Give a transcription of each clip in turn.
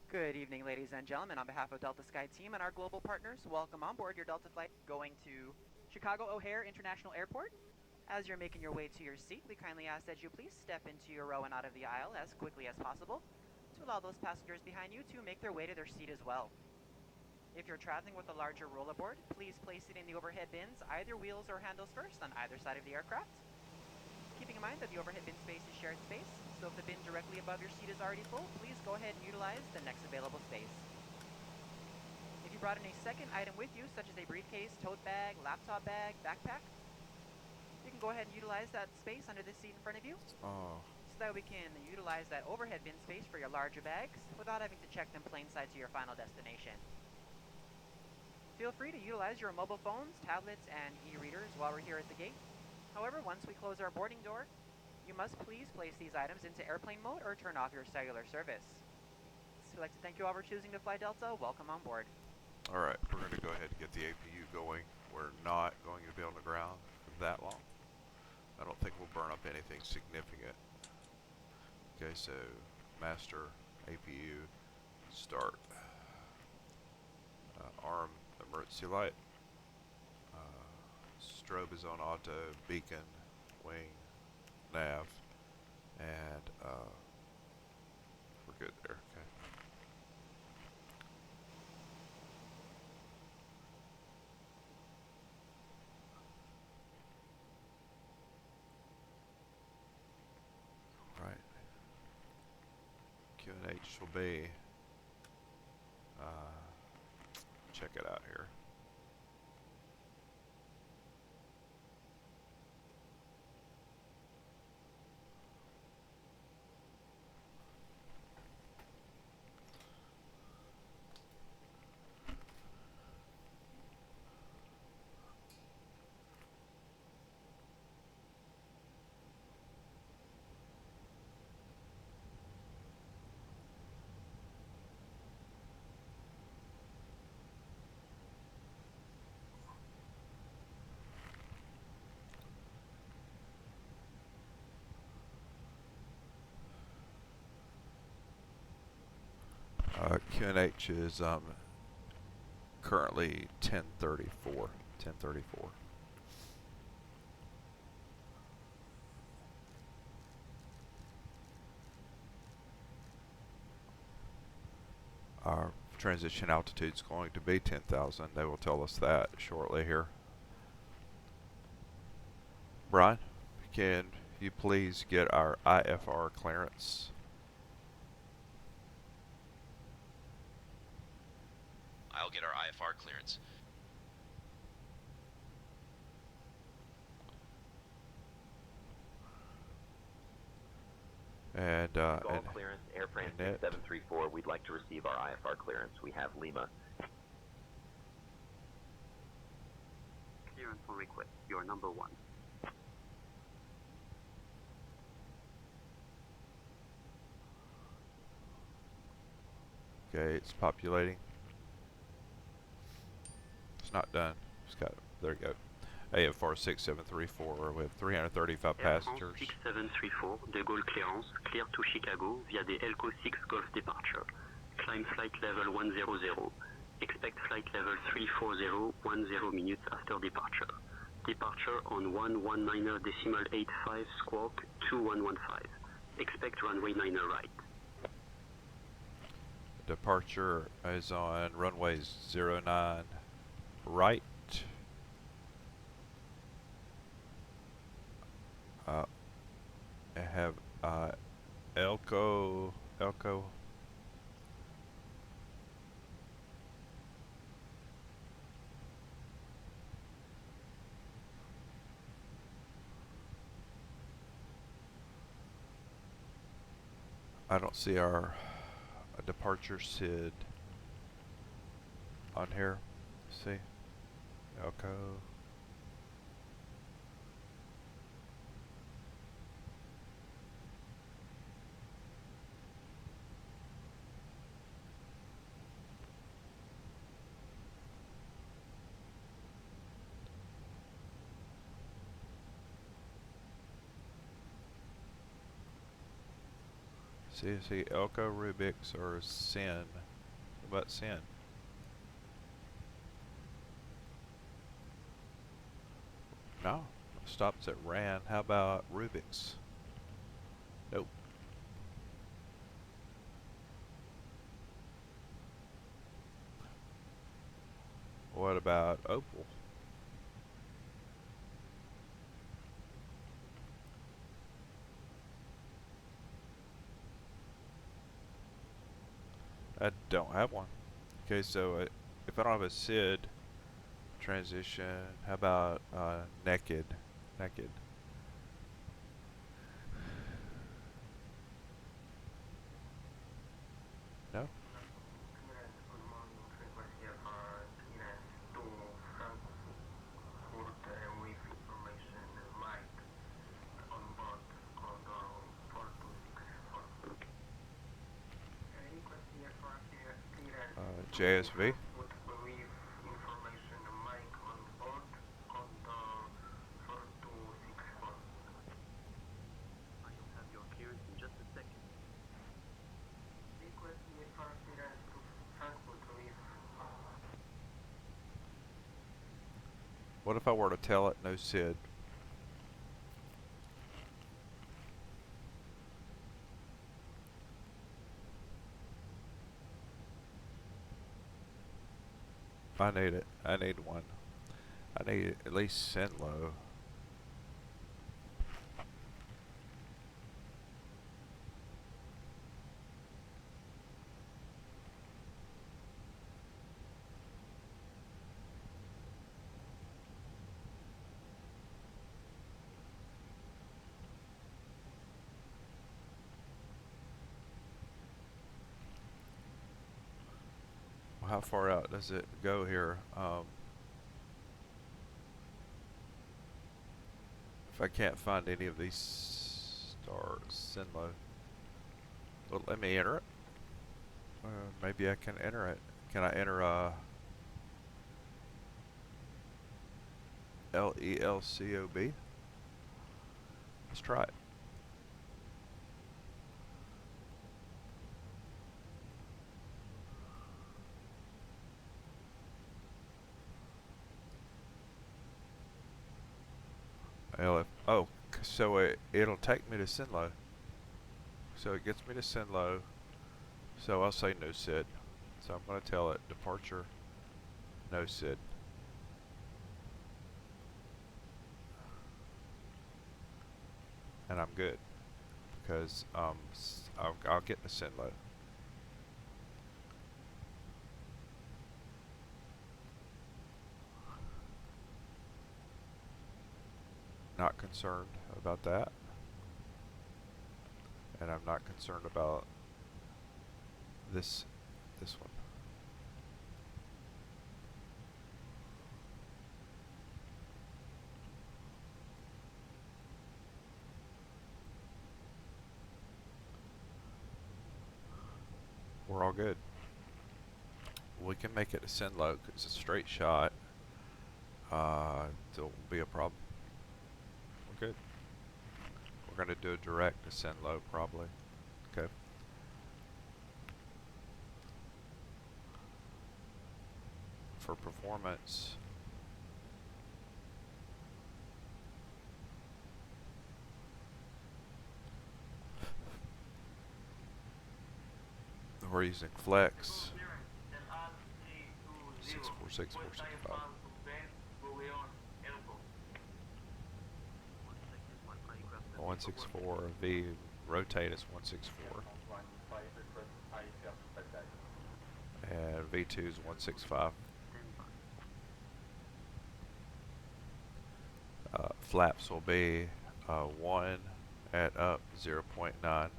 Good evening, ladies and gentlemen. On behalf of Delta Sky Team and our global partners, welcome on board your Delta flight going to Chicago O'Hare International Airport. As you're making your way to your seat, we kindly ask that you please step into your row and out of the aisle as quickly as possible to allow those passengers behind you to make their way to their seat as well. If you're traveling with a larger rollerboard, please place it in the overhead bins, either wheels or handles first, on either side of the aircraft. Keeping in mind that the overhead bin space is shared space, so if the bin directly above your seat is already full, please go ahead and utilize the next available space. If you brought in a second item with you, such as a briefcase, tote bag, laptop bag, backpack, you can go ahead and utilize that space under the seat in front of you, Oh, so that we can utilize that overhead bin space for your larger bags without having to check them plain sight to your final destination. Feel free to utilize your mobile phones, tablets, and e-readers while we're here at the gate. However, once we close our boarding door, you must please place these items into airplane mode or turn off your cellular service. So I'd like to thank you all for choosing to fly Delta. Welcome on board. all right. We're going to go ahead and get the APU going. We're not going to be on the ground for that long. I don't think we'll burn up anything significant. Okay, so master APU start. Arm emergency light. Strobe is on auto. Beacon, wing, nav, and we're good there. Okay. Right. QNH will be. Check it out here. QNH is currently 1034. 1034. Our transition altitude is going to be 10,000. They will tell us that shortly here. Brian, can you please get our IFR clearance? I'll get our IFR clearance. And All clearance, Air France 6734. We'd like to receive our IFR clearance. We have Lima. Clearance on request. You're number one. Okay, it's populating. It's not done. It's got, there you go. AFR 6734 with 335 passengers. 6734, De Gaulle clearance, clear to Chicago via the Elco 6 Golf departure. Climb flight level 100. Expect flight level 340, 10 minutes after departure. Departure on 119.85 squawk 2115. Expect runway 9 right. Departure is on runway 09 right. I have Elco. I don't see our departure SID on here. See? Elco. See, Elko, Rubik's, or Sin. What about Sin? No. Stops at Ran. How about Rubik's? Nope. What about Opal? I don't have one. Okay, so if I don't have a SID transition, how about Naked? Naked. No? JSV? What if I were to tell it no SID? I need it. I need one. I need at least send low. How far out does it go here? If I can't find any of these stars, send low. Well, let me enter it. Maybe I can enter it. Can I enter LELCOB? Let's try it. Oh, so it'll take me to Sinlow. So it gets me to Sinlow. So I'll say no SID. So I'm going to tell it departure, no SID. And I'm good because I'll get to Sinlow. Not concerned about that, and I'm not concerned about this one. We're all good. We can make it a send low because it's a straight shot. There won't be a problem. We're good. We're going to do a direct to send low probably. Okay. For performance, we're using flex 646 465. 164 V rotate is 164 and V2 is 165. Flaps will be 1 at up 0.9.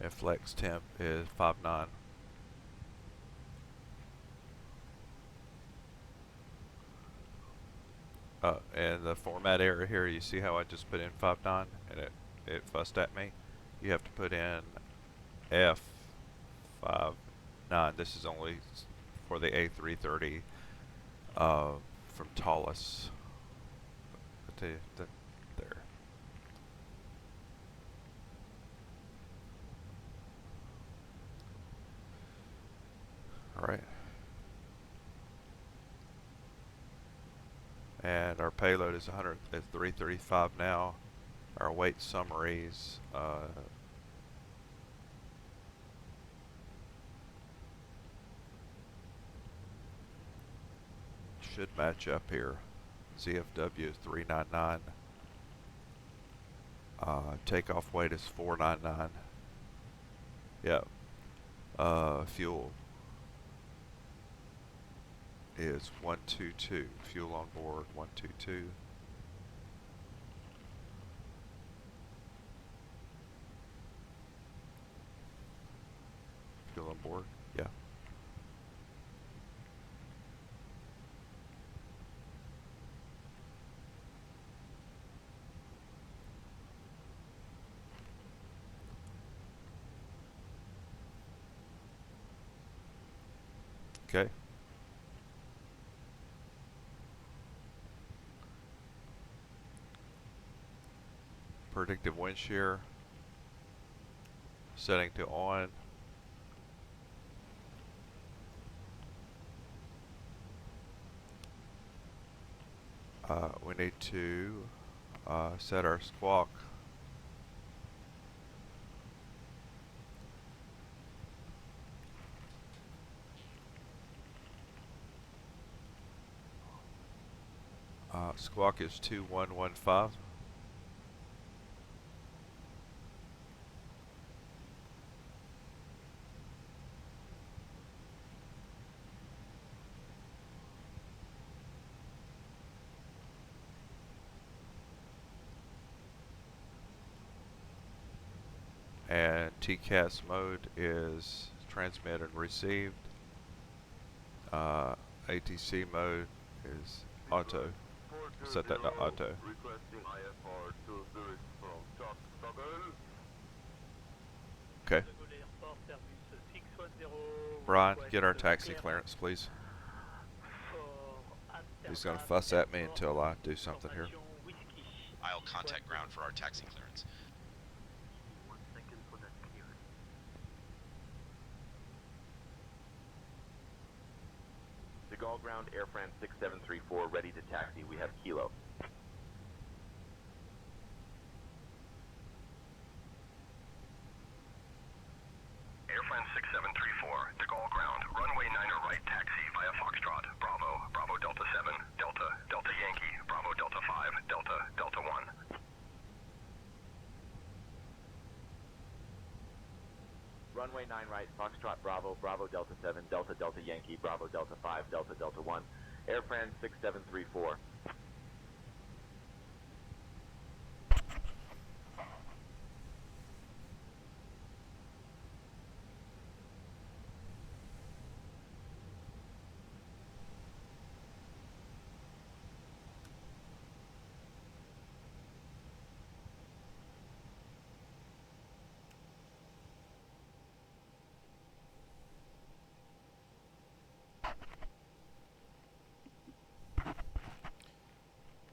And flex temp is 5.9. And the format error here, you see how I just put in 5.9 and it fussed at me? You have to put in F5.9. This is only for the A330 from Toliss. I'll tell you that there. All right. And our payload is 335 now. Our weight summaries should match up here. ZFW is 399. Takeoff weight is 499. Yep. Fuel is 122. Fuel on board 122. Fuel on board, yeah. Okay. Predictive wind shear setting to on. We need to set our squawk. Squawk is 2115. And TCAS mode is transmit and received. ATC mode is auto. Set that to auto. Okay. Brian, get our taxi clearance, please. He's gonna fuss at me until I do something here. I'll contact ground for our taxi clearance. De Gaulle ground, Air France 6734, ready to taxi. We have Kilo. Air France 6734, De Gaulle ground, runway 9 right, taxi via Foxtrot, Bravo, Bravo Delta 7, Delta, Delta Yankee, Bravo Delta 5, Delta, Delta 1. Runway 9 right, Foxtrot Bravo, Bravo Delta 7, Delta Delta Yankee, Bravo Delta 5, Delta Delta 1. Air France 6734.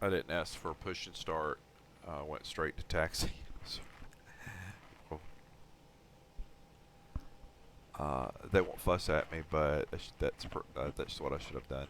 I didn't ask for a push and start. Went straight to taxi. They won't fuss at me, but that's what I should have done.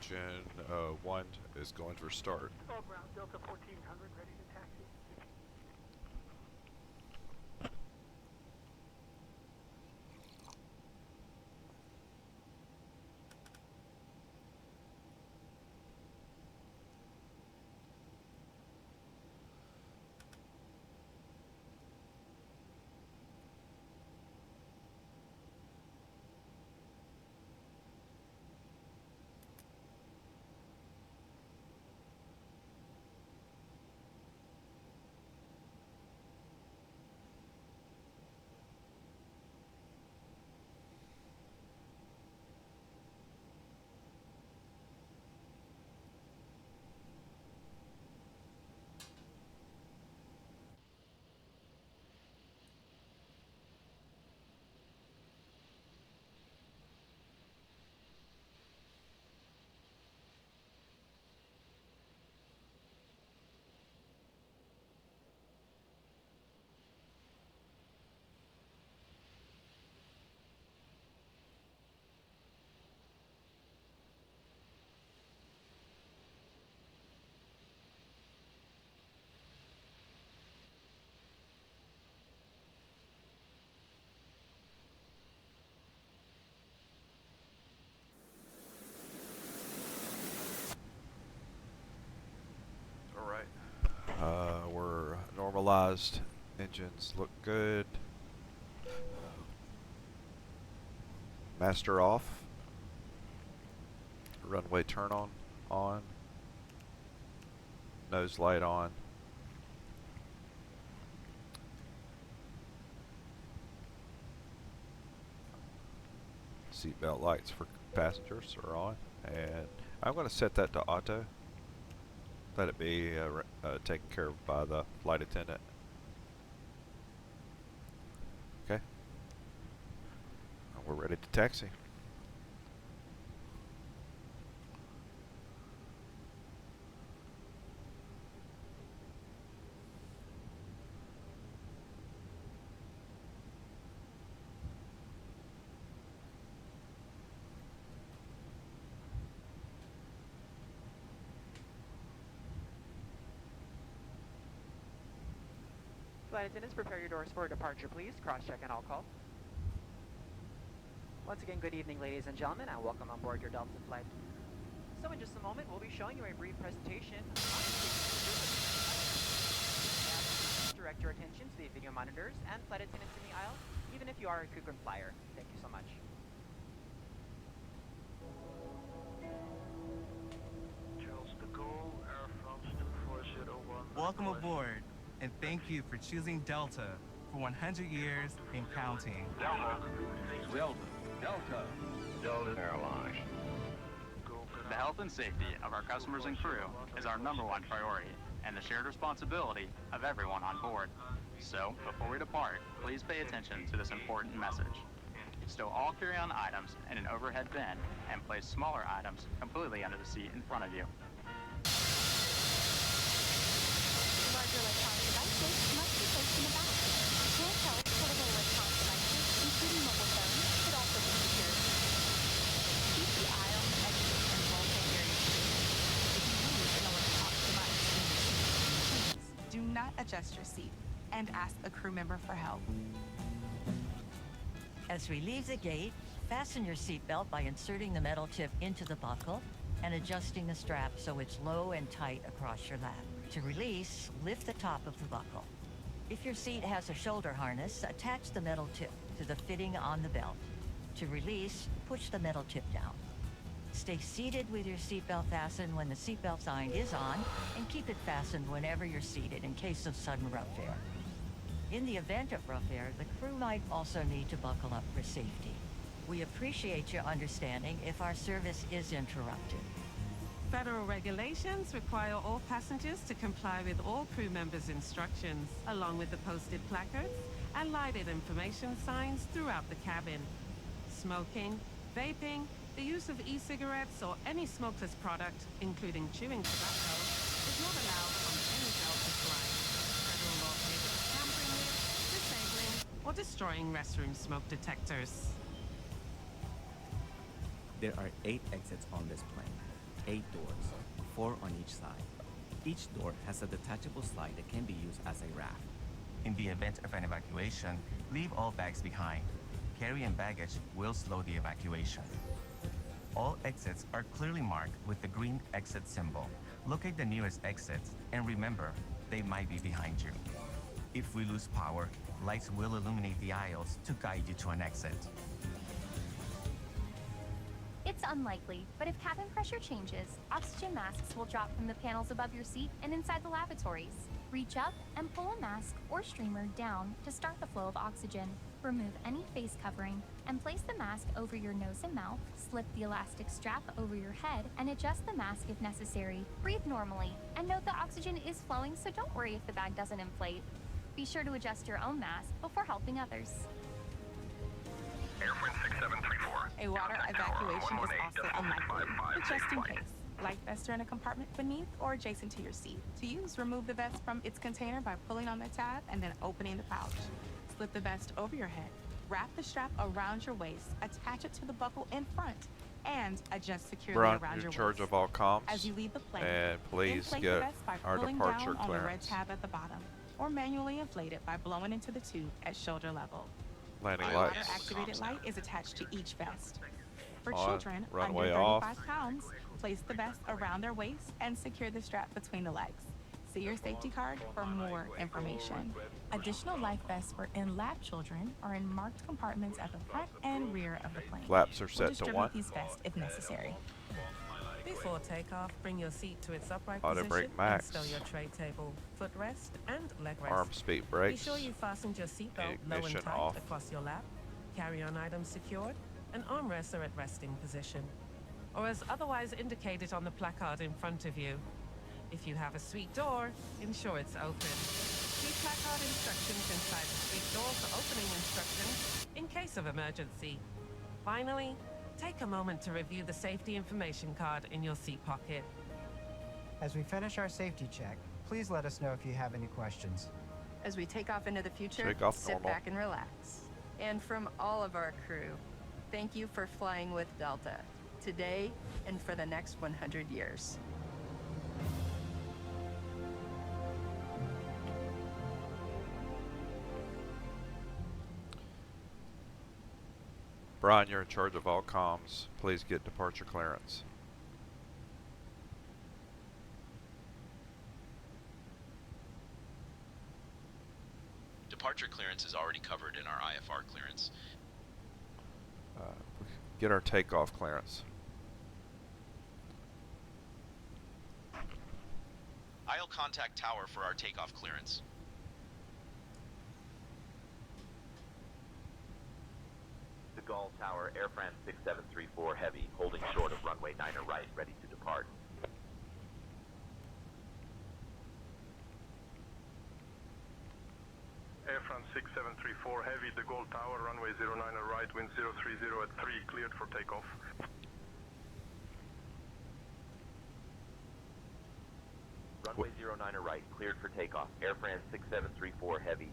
engine 1 is going to restart. All ground, Delta 1400, ready to taxi. Alright. We're normalized. Engines look good. Master off. Runway turn on. Nose light on. Seatbelt lights for passengers are on, and I'm going to set that to auto. Let it be taken care of by the flight attendant. Okay. We're ready to taxi. Flight attendants, prepare your doors for departure, please. Cross-check and all call. Once again, good evening, ladies and gentlemen, and welcome on board your Delta flight. So in just a moment, we'll be showing you a brief presentation on direct your attention to the video monitors and flight attendants in the aisle, even if you are a Cougar flyer. Thank you so much. Charles de Gaulle, Air France 2401. Welcome aboard, and thank you for choosing Delta for 100 years and counting. Delta. Delta Airlines. The health and safety of our customers and crew is our #1 priority and the shared responsibility of everyone on board. So, before we depart, please pay attention to this important message. Stow all carry-on items in an overhead bin and place smaller items completely under the seat in front of you. Larger electronic devices must be placed in the back. Handheld portable electronic devices, including mobile phones, should also be secured. Keep the aisle, exit, and bulkhead areas clear. If you use an electronic device in your seat, please do not adjust your seat and ask a crew member for help. As we leave the gate, fasten your seatbelt by inserting the metal tip into the buckle and adjusting the strap so it's low and tight across your lap. To release, lift the top of the buckle. If your seat has a shoulder harness, attach the metal tip to the fitting on the belt. To release, push the metal tip down. Stay seated with your seatbelt fastened when the seatbelt sign is on, and keep it fastened whenever you're seated in case of sudden rough air. In the event of rough air, the crew might also need to buckle up for safety. We appreciate your understanding if our service is interrupted. Federal regulations require all passengers to comply with all crew members' instructions, along with the posted placards and lighted information signs throughout the cabin. Smoking, vaping, the use of e-cigarettes or any smokeless product, including chewing tobacco, is not allowed on any Delta flight. Federal law prohibits tampering with, disabling, or destroying restroom smoke detectors. There are 8 exits on this plane. 8 doors, 4 on each side. Each door has a detachable slide that can be used as a raft. In the event of an evacuation, leave all bags behind. Carry-in baggage will slow the evacuation. All exits are clearly marked with the green exit symbol. Locate the nearest exits and remember, they might be behind you. If we lose power, lights will illuminate the aisles to guide you to an exit. It's unlikely, but if cabin pressure changes, oxygen masks will drop from the panels above your seat and inside the lavatories. Reach up and pull a mask or streamer down to start the flow of oxygen. Remove any face covering and place the mask over your nose and mouth. Slip the elastic strap over your head and adjust the mask if necessary. Breathe normally and note the oxygen is flowing, so don't worry if the bag doesn't inflate. Be sure to adjust your own mask before helping others. Airfront 6734. A water Contact evacuation tower is also 118.55 unlikely, but just in flight. case. Life vests are in a compartment beneath or adjacent to your seat. To use, remove the vest from its container by pulling on the tab and then opening the pouch. Slip the vest over your head. Wrap the strap around your waist, attach it to the buckle in front, and adjust securely Brian, around you're your in charge waist. of all comms. As you leave the plane, And please inflate get the vest by our pulling departure down on the red clearance. tab at the bottom, or manually inflate it by blowing into the tube at shoulder level. Landing A lights. water-activated light is attached to each vest. For On, children runway under 35 off. pounds, place the vest around their waist and secure the strap between the legs. See your safety card for more information. Additional life vests for in-lab children are in marked compartments at the front and rear of the plane. Flaps are We'll set to distribute 1. these vests if necessary. Before takeoff, bring your seat to its upright Auto position brake and max. stow your tray table, footrest, and leg rest. Arm speed brakes. Be sure you fastened your seatbelt low and Ignition tight off. across your lap, carry-on items secured, and armrests are at resting position, or as otherwise indicated on the placard in front of you. If you have a suite door, ensure it's open. See placard instructions inside the suite door for opening instructions in case of emergency. Finally, take a moment to review the safety information card in your seat pocket. As we finish our safety check, please let us know if you have any questions. As we take off into the future, Take off sit normal. back and relax. And from all of our crew, thank you for flying with Delta, today and for the next 100 years. Brian, you're in charge of all comms. Please get departure clearance. Departure clearance is already covered in our IFR clearance. Get our takeoff clearance. I'll contact tower for our takeoff clearance. De Gaulle Tower, Air France 6734 Heavy, holding short of runway 9er right, ready to depart. Air France 6734 Heavy, De Gaulle Tower, runway 09er right, wind 030 at 3, cleared for takeoff. Runway 09er right, cleared for takeoff. Air France 6734 Heavy.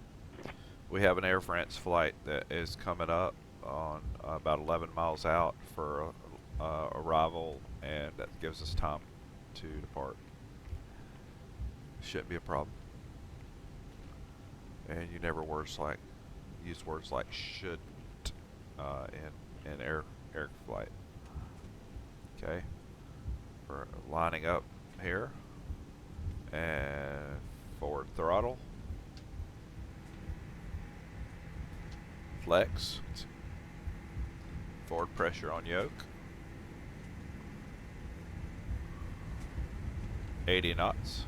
We have an Air France flight that is coming up on about 11 miles out for arrival, and that gives us time to depart. Shouldn't be a problem. And you never use words like shouldn't in air flight. Okay, we're lining up here, and forward throttle, flex, forward pressure on yoke, 80 knots.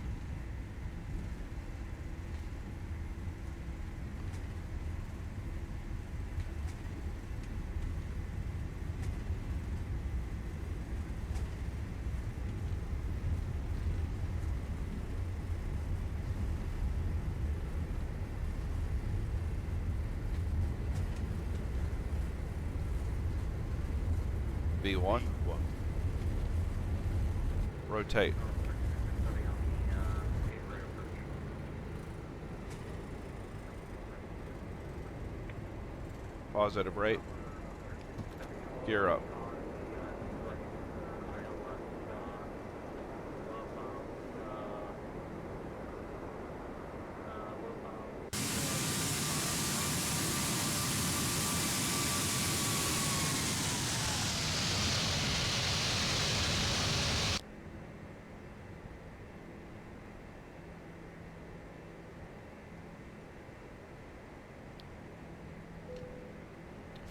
V1. Rotate. Positive rate. Gear up.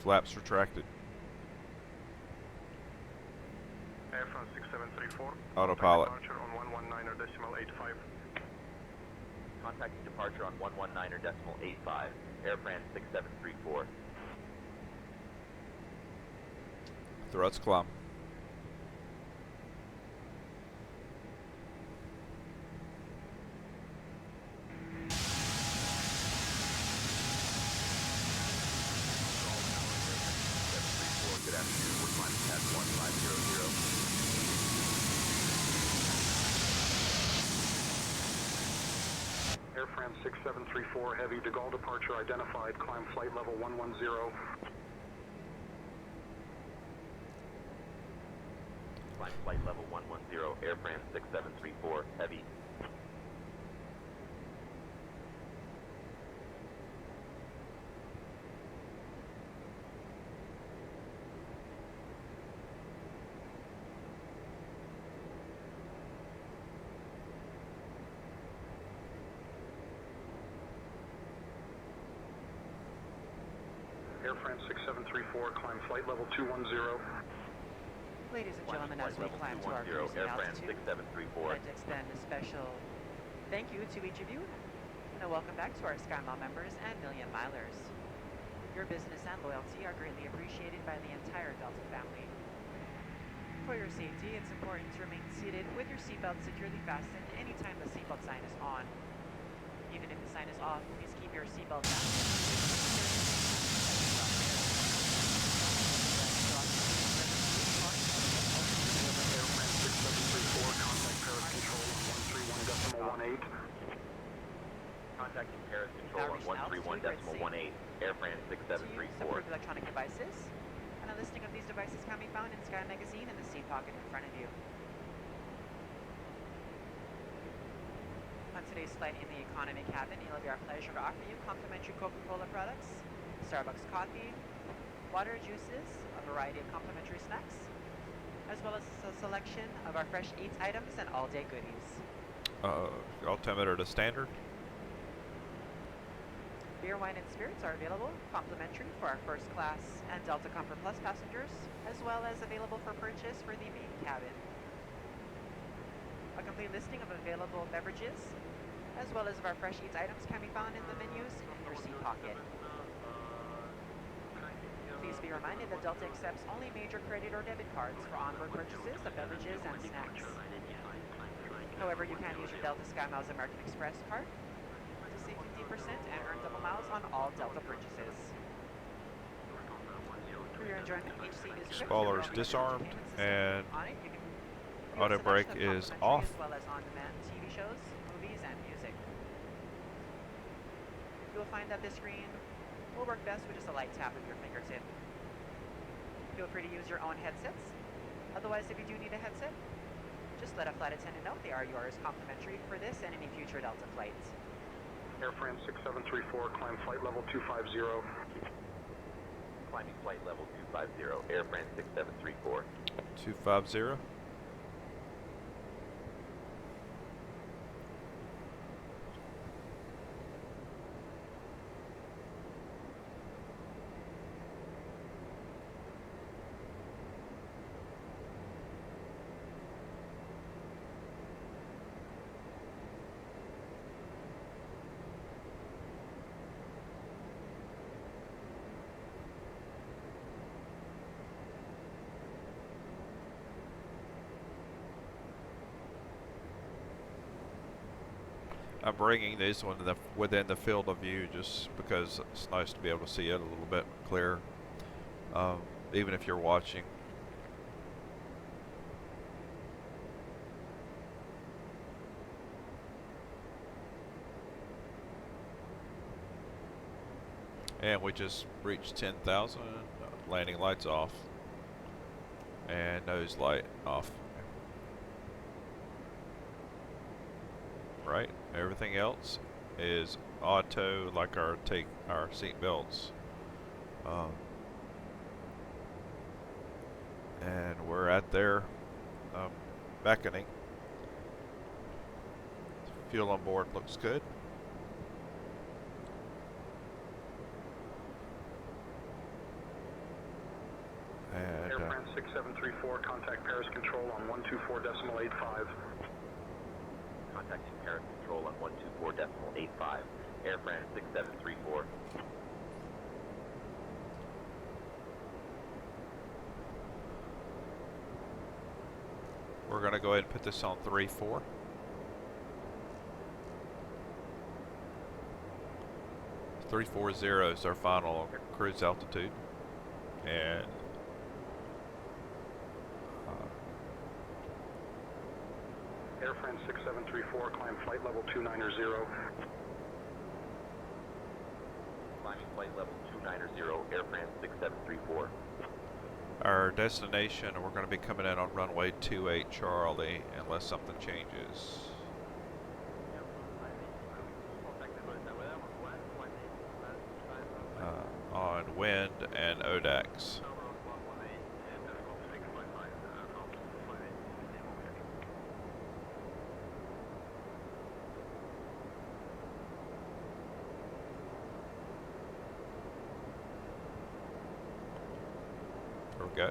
Flaps retracted. Air France 6734. Autopilot. Departure on 119.85. Contacting departure on 119.85. Air France 6734. Thrust climb. Good afternoon. We're climbing past 1500. Air France 6734 Heavy, De Gaulle departure identified. Climb flight level 110. Climb flight level 110. Air France 6734 Heavy. Air France 6734, climb flight level 210. Ladies and gentlemen, as we climb to our cruising Air France altitude, 6734. I'd like to extend a special thank you to each of you, and a welcome back to our SkyMile members and Million Milers. Your business and loyalty are greatly appreciated by the entire Delta family. For your safety, it's important to remain seated with your seatbelt securely fastened anytime the seatbelt sign is on. Even if the sign is off, please keep your seatbelt fastened. Air France 6734, contact Paris Control on 131.18. Contacting Paris Control on 131.18. Air France To 6734. approve electronic devices, and a listing of these devices can be found in Sky Magazine in the seat pocket in front of you. On today's flight in the economy cabin, it'll be our pleasure to offer you complimentary Coca-Cola products, Starbucks coffee, water, juices, a variety of complimentary snacks, as well as a selection of our fresh eats items and all-day goodies. Altimeter to standard. Beer, wine, and spirits are available complimentary for our first class and Delta Comfort Plus passengers, as well as available for purchase for the main cabin. A complete listing of available beverages, as well as of our fresh eats items, can be found in the menus in your seat pocket. Please be reminded that Delta accepts only major credit or debit cards for onboard purchases of beverages and snacks. However, you can use your Delta SkyMiles American Express card to save 50% and earn double miles on all Delta purchases. For your enjoyment, each seat is equipped with Spoiler's a disarmed entertainment and system. On it, you can view a auto brake selection of is complimentary off. as well as on-demand TV shows, movies, and music. You will find that this screen will work best with just a light tap of your fingertip. Feel free to use your own headsets. Otherwise, if you do need a headset, just let a flight attendant know they are yours complimentary for this and any future Delta flights. Air France 6734, climb flight level 250. Climbing flight level 250. Air France 6734. 250. I'm bringing this one within the field of view just because it's nice to be able to see it a little bit clearer, even if you're watching. And we just reached 10,000, landing lights off, and nose light off. Right, everything else is auto, like our seat belts. And we're at their beckoning. Fuel on board looks good. 6734, contact Paris Control on 124.85. Contacting Paris Control on 124.85. Air France 6734. We're going to go ahead and put this on 3-4. .340 is our final cruise altitude, and Air France 6734, climb flight level 290. Climbing flight level 290, Air France 6734. our destination, we're going to be coming in on runway 28 Charlie unless something changes. On wind and ODAX. There we go.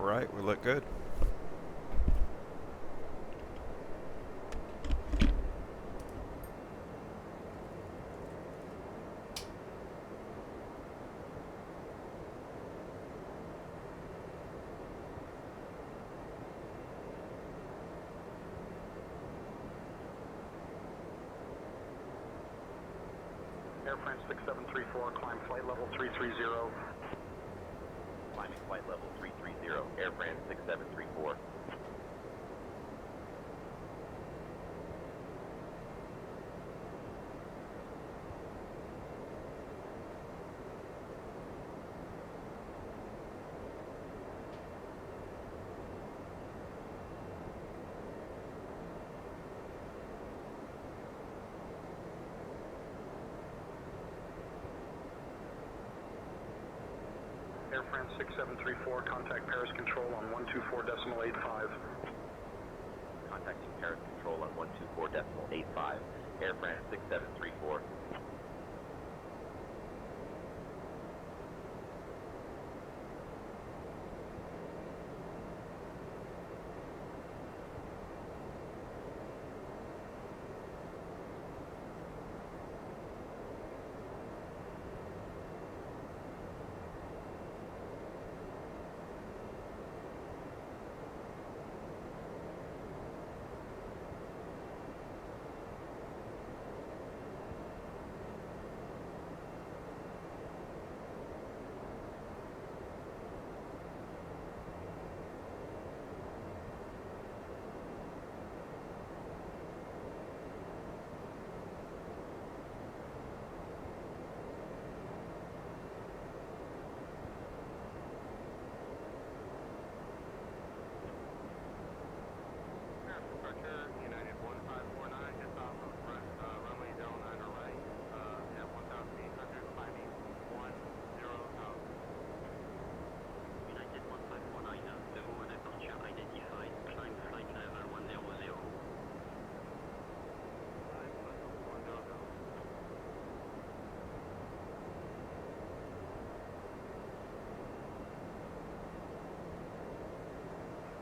Right, we look good. Air France 6734, climb flight level 330. Climbing flight level 330, Air France 6734. Air France 6734, contact Paris Control on 124.85. Contacting Paris Control on 124.85. Air France 6734.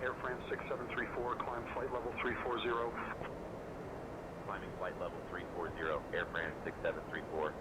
Air France 6734, climb flight level 340. Climbing flight level 340, Air France 6734.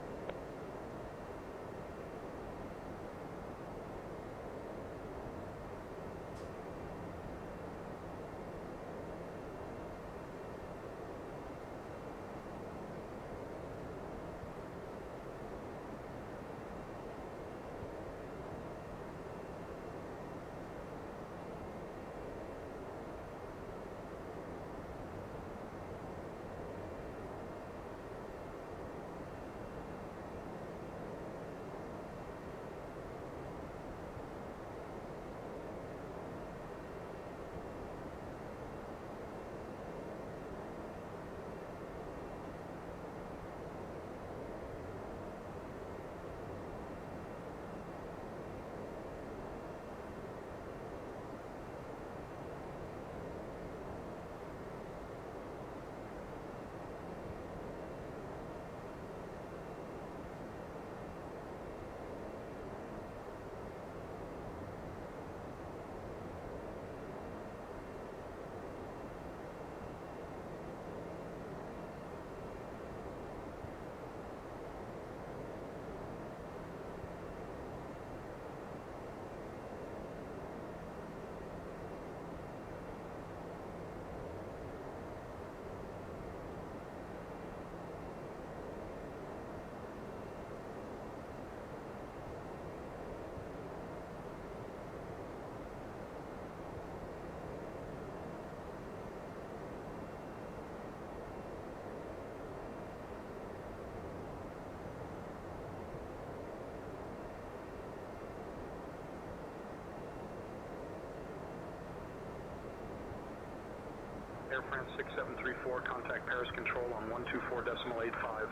France 6734, contact Paris Control on 124.85.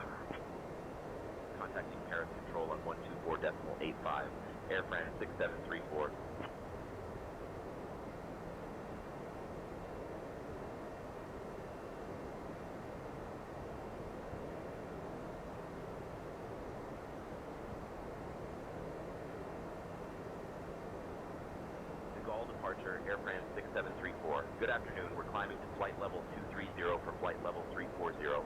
Contacting Paris Control on 124.85. Air France 6734. Departure, Air France 6734. Good afternoon. We're climbing to flight level 230 for flight level 340. Air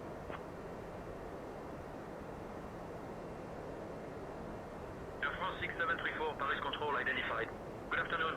France 6734, Paris Control identified. Good afternoon.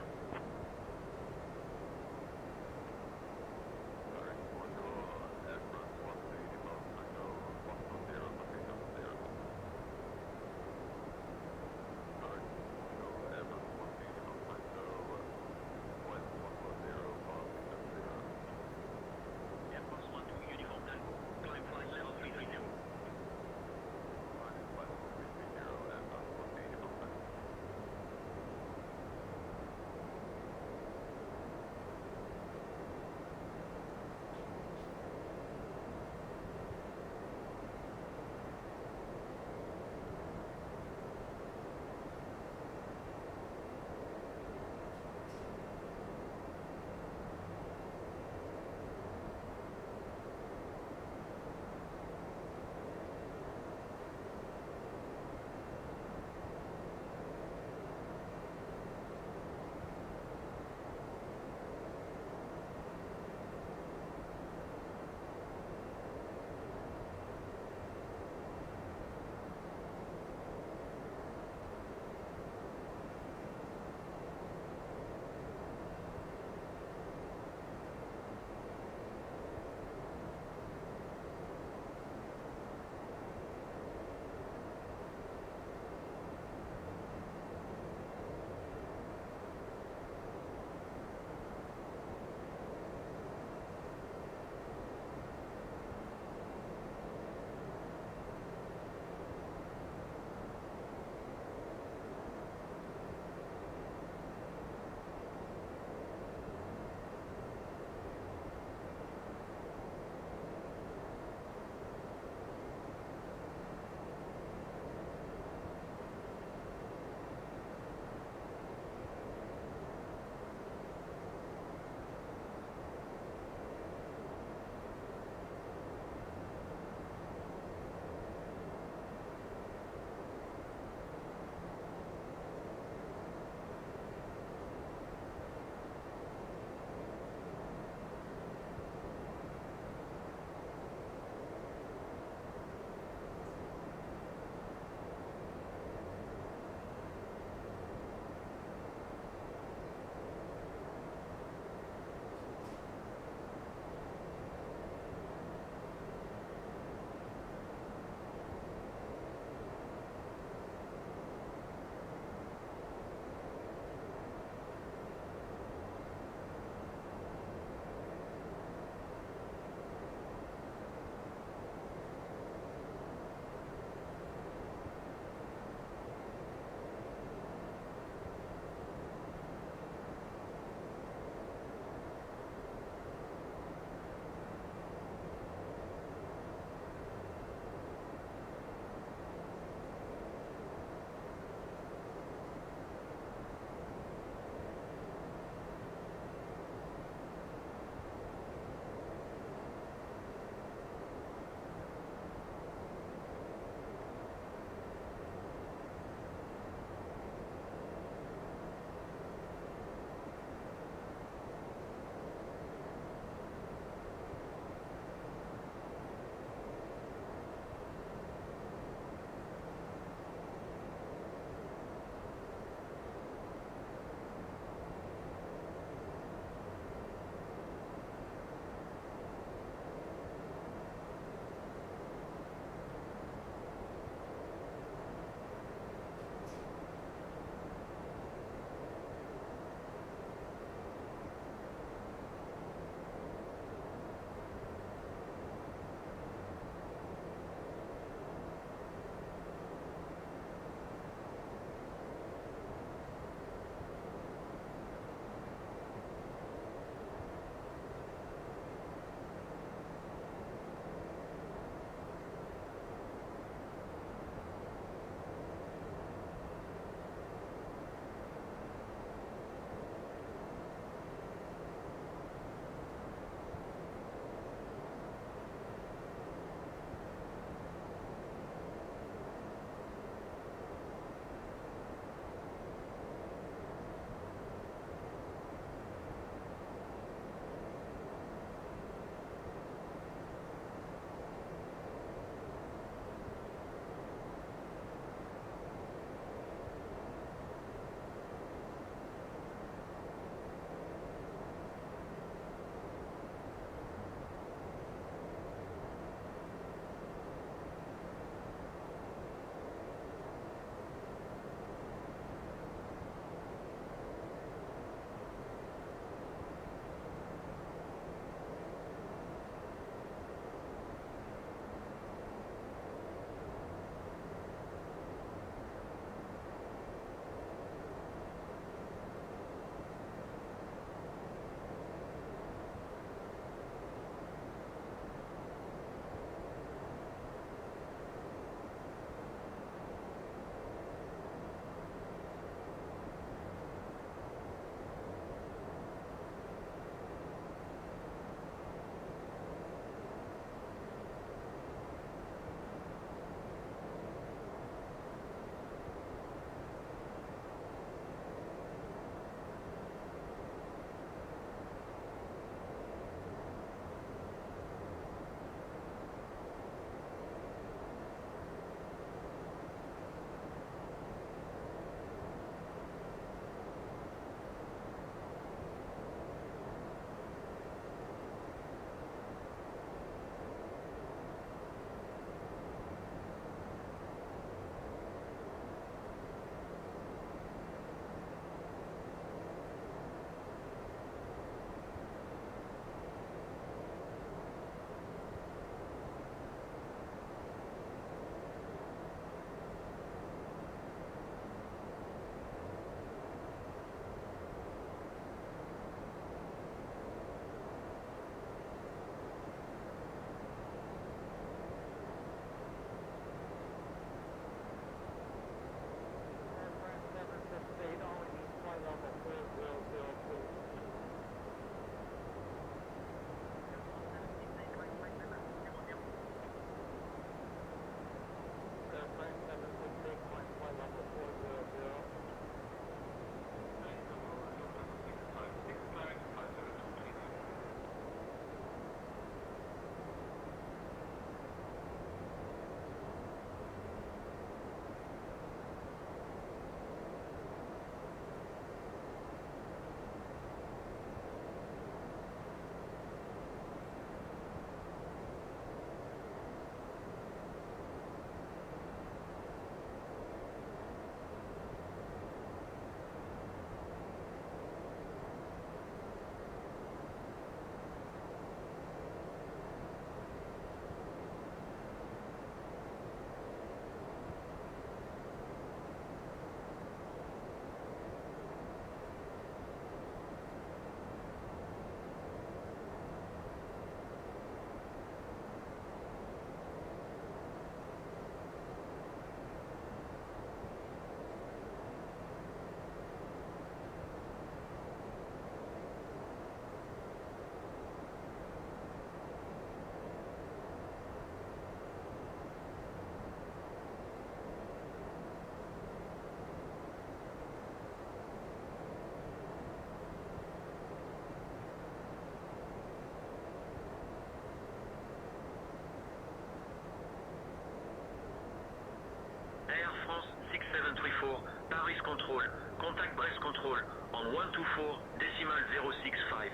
734, Paris Control. Contact Brest Control on 124.065.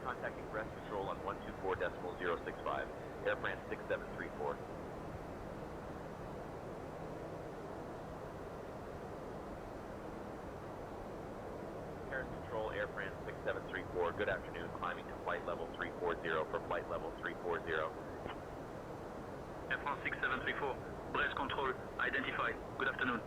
Contacting Brest Control on 124.065. Air France 6734. Paris Control, Air France 6734. Good afternoon. Climbing to flight level 340 for flight level 340. Air France 6734. Brest Control identified. Good afternoon.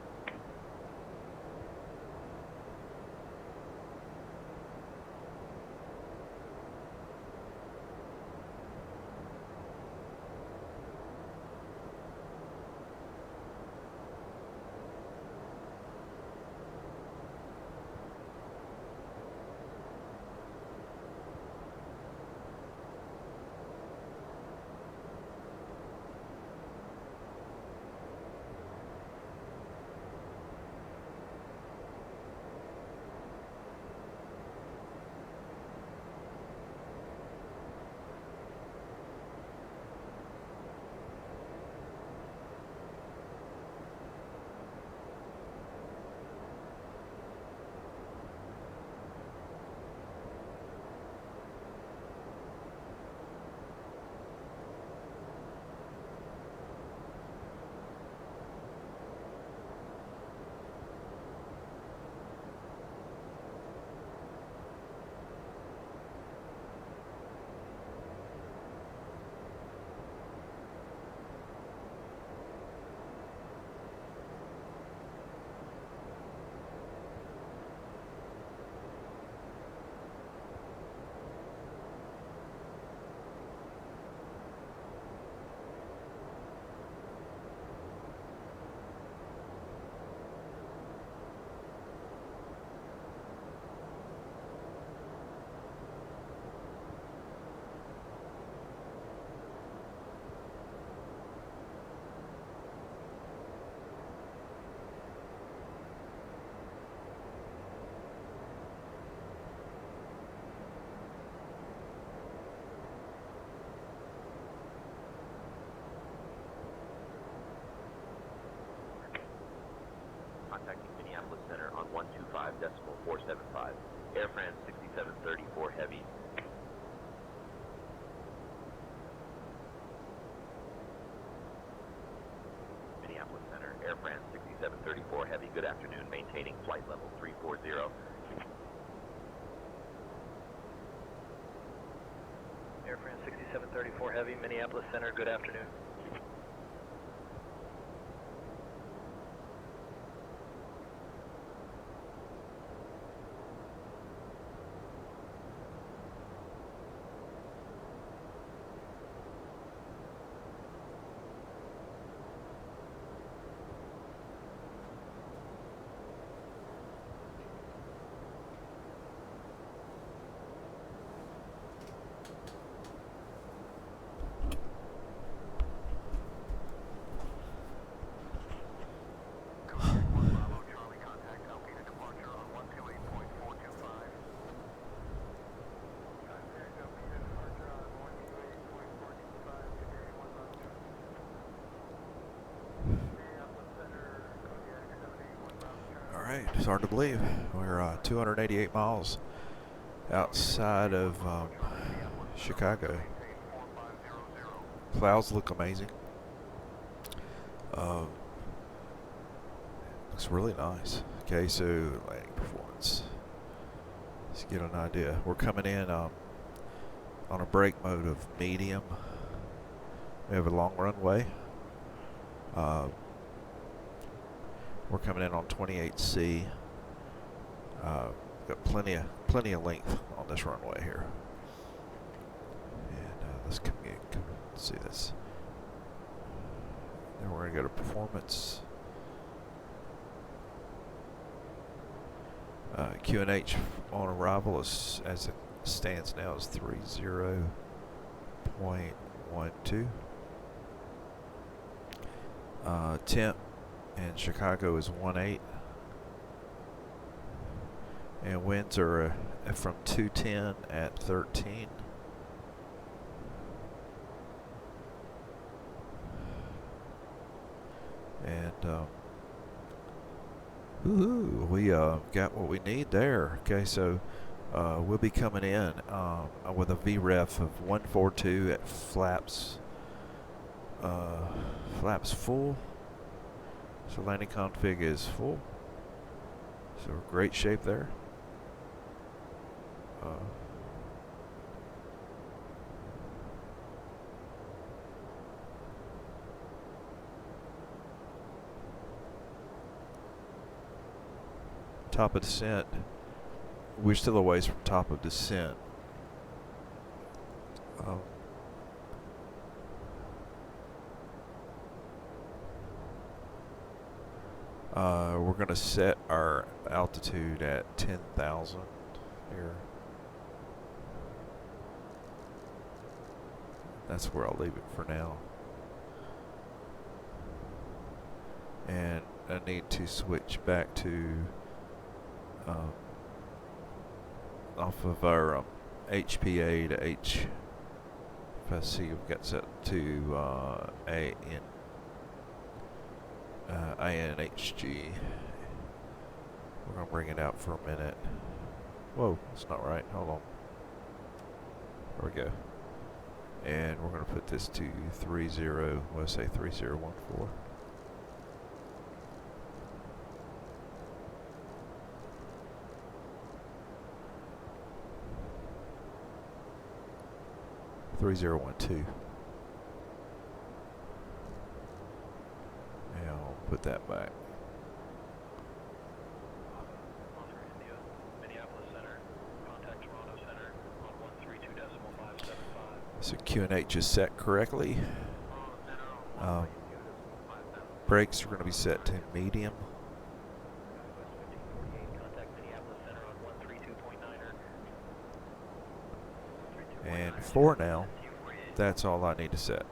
Contacting Minneapolis Center on 125.475. Air France 6734 Heavy. Minneapolis Center, Air France 6734 Heavy. Good afternoon. Maintaining flight level 340. Air France 6734 Heavy, Minneapolis Center, good afternoon. It's hard to believe. We're 288 miles outside of Chicago. Clouds look amazing. Looks really nice. Okay, so landing performance. Let's get an idea. We're coming in on a brake mode of medium. We have a long runway. We're coming in on 28C. Got plenty of length on this runway here. And let's commute. Let's see this. Then we're gonna go to performance. QNH on arrival is, as it stands now, is 30.12. Temp in Chicago is 18. And winds are from 210 at 13. And Ooh, we got what we need there. Okay, so we'll be coming in with a VREF of 142 at flaps full. So landing config is full. So we're great shape there. Top of descent. We're still a ways from top of descent. We're going to set our altitude at 10,000 here. That's where I'll leave it for now. And I need to switch back to off of our HPA to H. If I see we've got set to INHG. We're gonna bring it out for a minute. Whoa, that's not right. Hold on. There we go. And we're gonna put this to 30. Let's say 3014. And I'll put that back. So QNH is set correctly. Brakes are going to be set to medium. And for now, that's all I need to set.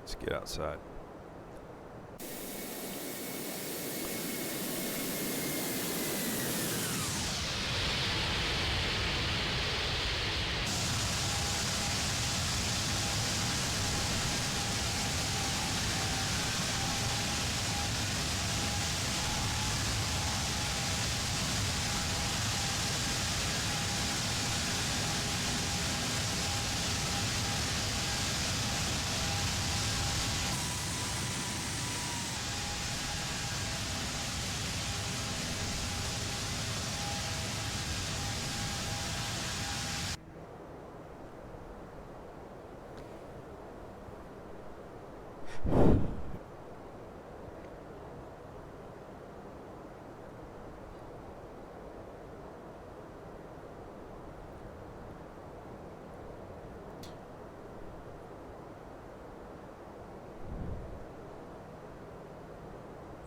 Let's get outside.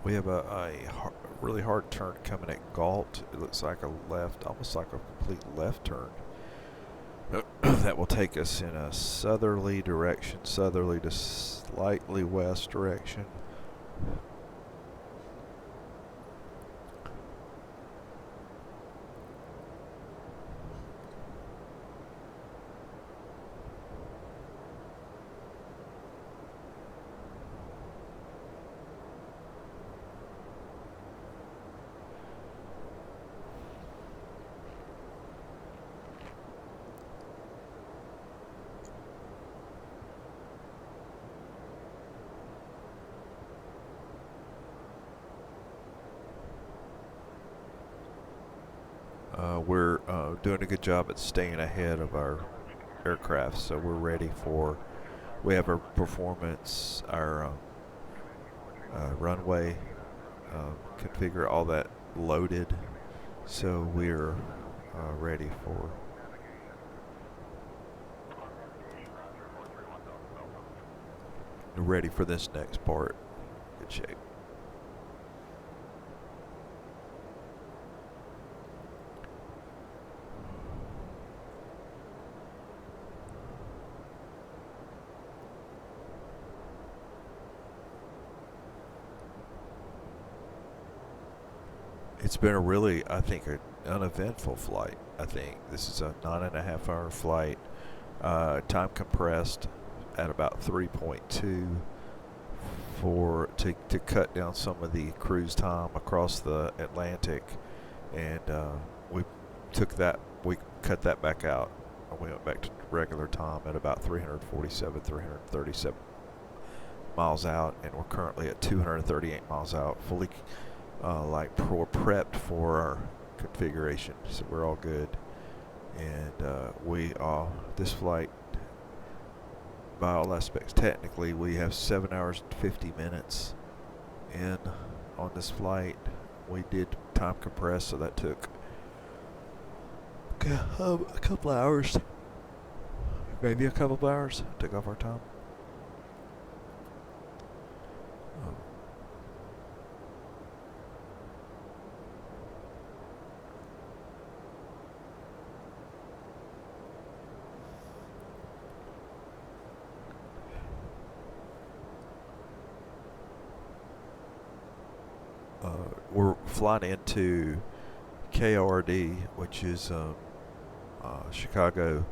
We have a really hard turn coming at Galt. It looks like a left, almost like a complete left turn. That will take us in a southerly direction, southerly to slightly west direction. we're doing a good job at staying ahead of our aircraft, so we're ready for. We have our performance, our runway configure, all that loaded, so we're ready for. Ready for this next part. Good shape. It's been a really, I think, an uneventful flight. I think this is a 9.5-hour flight, time compressed at about 3.2 to cut down some of the cruise time across the Atlantic, and we cut that back out. We went back to regular time at about 337 miles out, and we're currently at 238 miles out, fully we're prepped for our configuration, so we're all good. And this flight, by all aspects, technically we have 7 hours and 50 minutes in on this flight. We did time compress, so that took a couple hours, maybe a couple of hours. Took off our time. We're flying into KORD, which is Chicago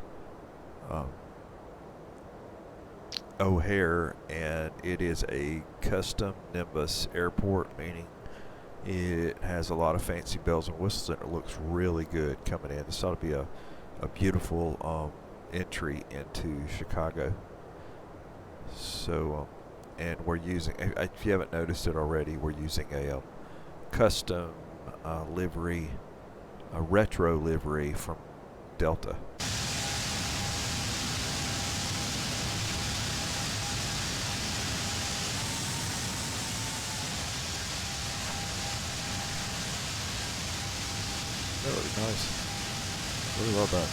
O'Hare, and it is a custom Nimbus airport, meaning it has a lot of fancy bells and whistles, and it looks really good coming in. This ought to be a beautiful entry into Chicago. So, and we're using, if you haven't noticed it already, we're using a custom livery, a retro livery from Delta. Really nice. Really well done.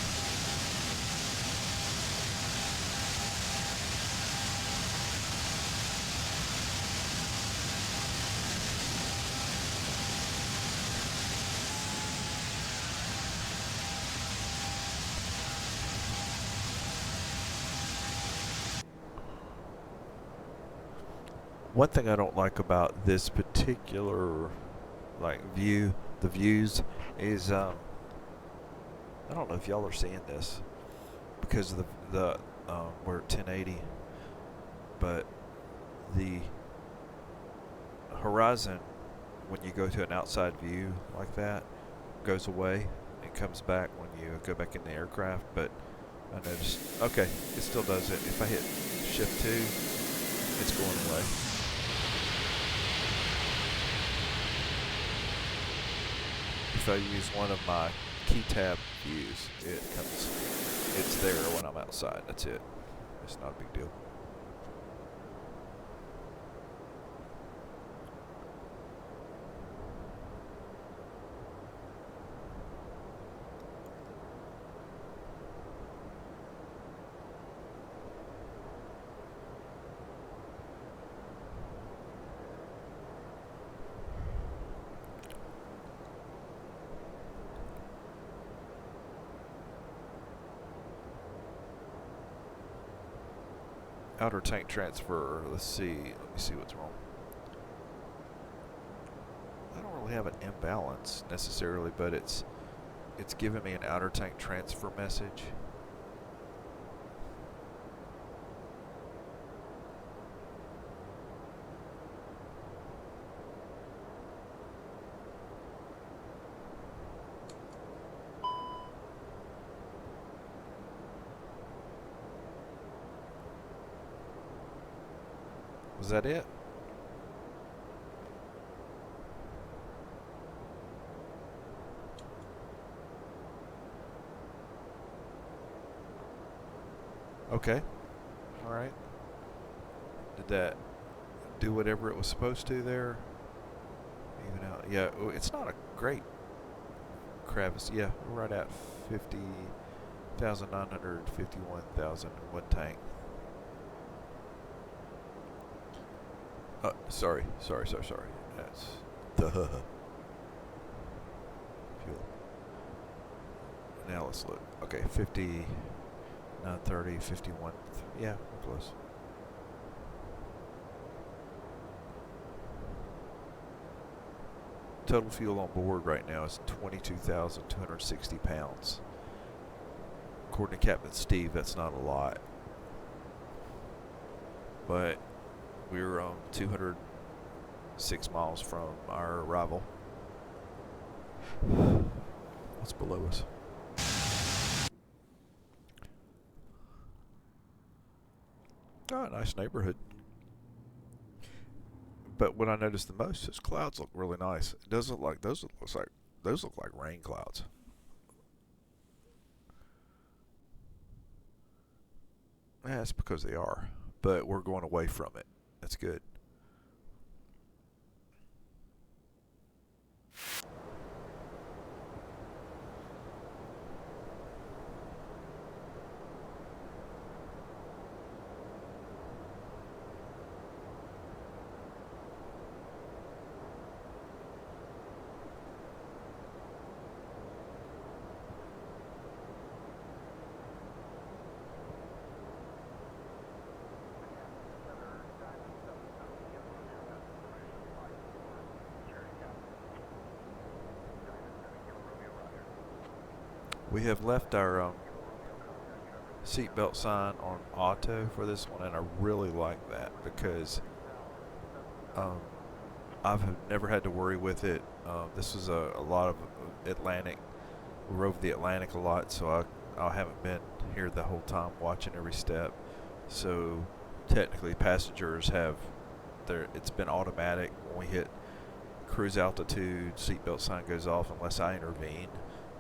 One thing I don't like about this particular view, the views, is I don't know if y'all are seeing this because of the we're at 1080, but the horizon, when you go to an outside view like that, goes away and comes back when you go back in the aircraft. But I noticed, okay, it still does it. If I hit shift 2, it's going away. If I use one of my key tab views, it's there when I'm outside. That's it. It's not a big deal. Outer tank transfer. Let's see. Let me see what's wrong. I don't really have an imbalance necessarily, but it's giving me an outer tank transfer message. Was that it? Okay. All right. Did that do whatever it was supposed to there? Even out. Yeah, it's not a great crevice. Yeah, we're right at 50,900, 51,000 one tank. Sorry. That's the fuel. Now let's look. Okay, 50, 930, 51. Yeah, we're close. Total fuel on board right now is 22,260 pounds. According to Captain Steve, that's not a lot. But we're 206 miles from our arrival. What's below us? Oh, nice neighborhood. But what I noticed the most is clouds look really nice. It does look like those look like rain clouds. Yeah, that's because they are. But we're going away from it. That's good. We have left our seatbelt sign on auto for this one, and I really like that because I've never had to worry with it. This is a lot of Atlantic. We rode the Atlantic a lot, so I haven't been here the whole time watching every step. So technically, passengers have it's been automatic. When we hit cruise altitude, seatbelt sign goes off unless I intervene.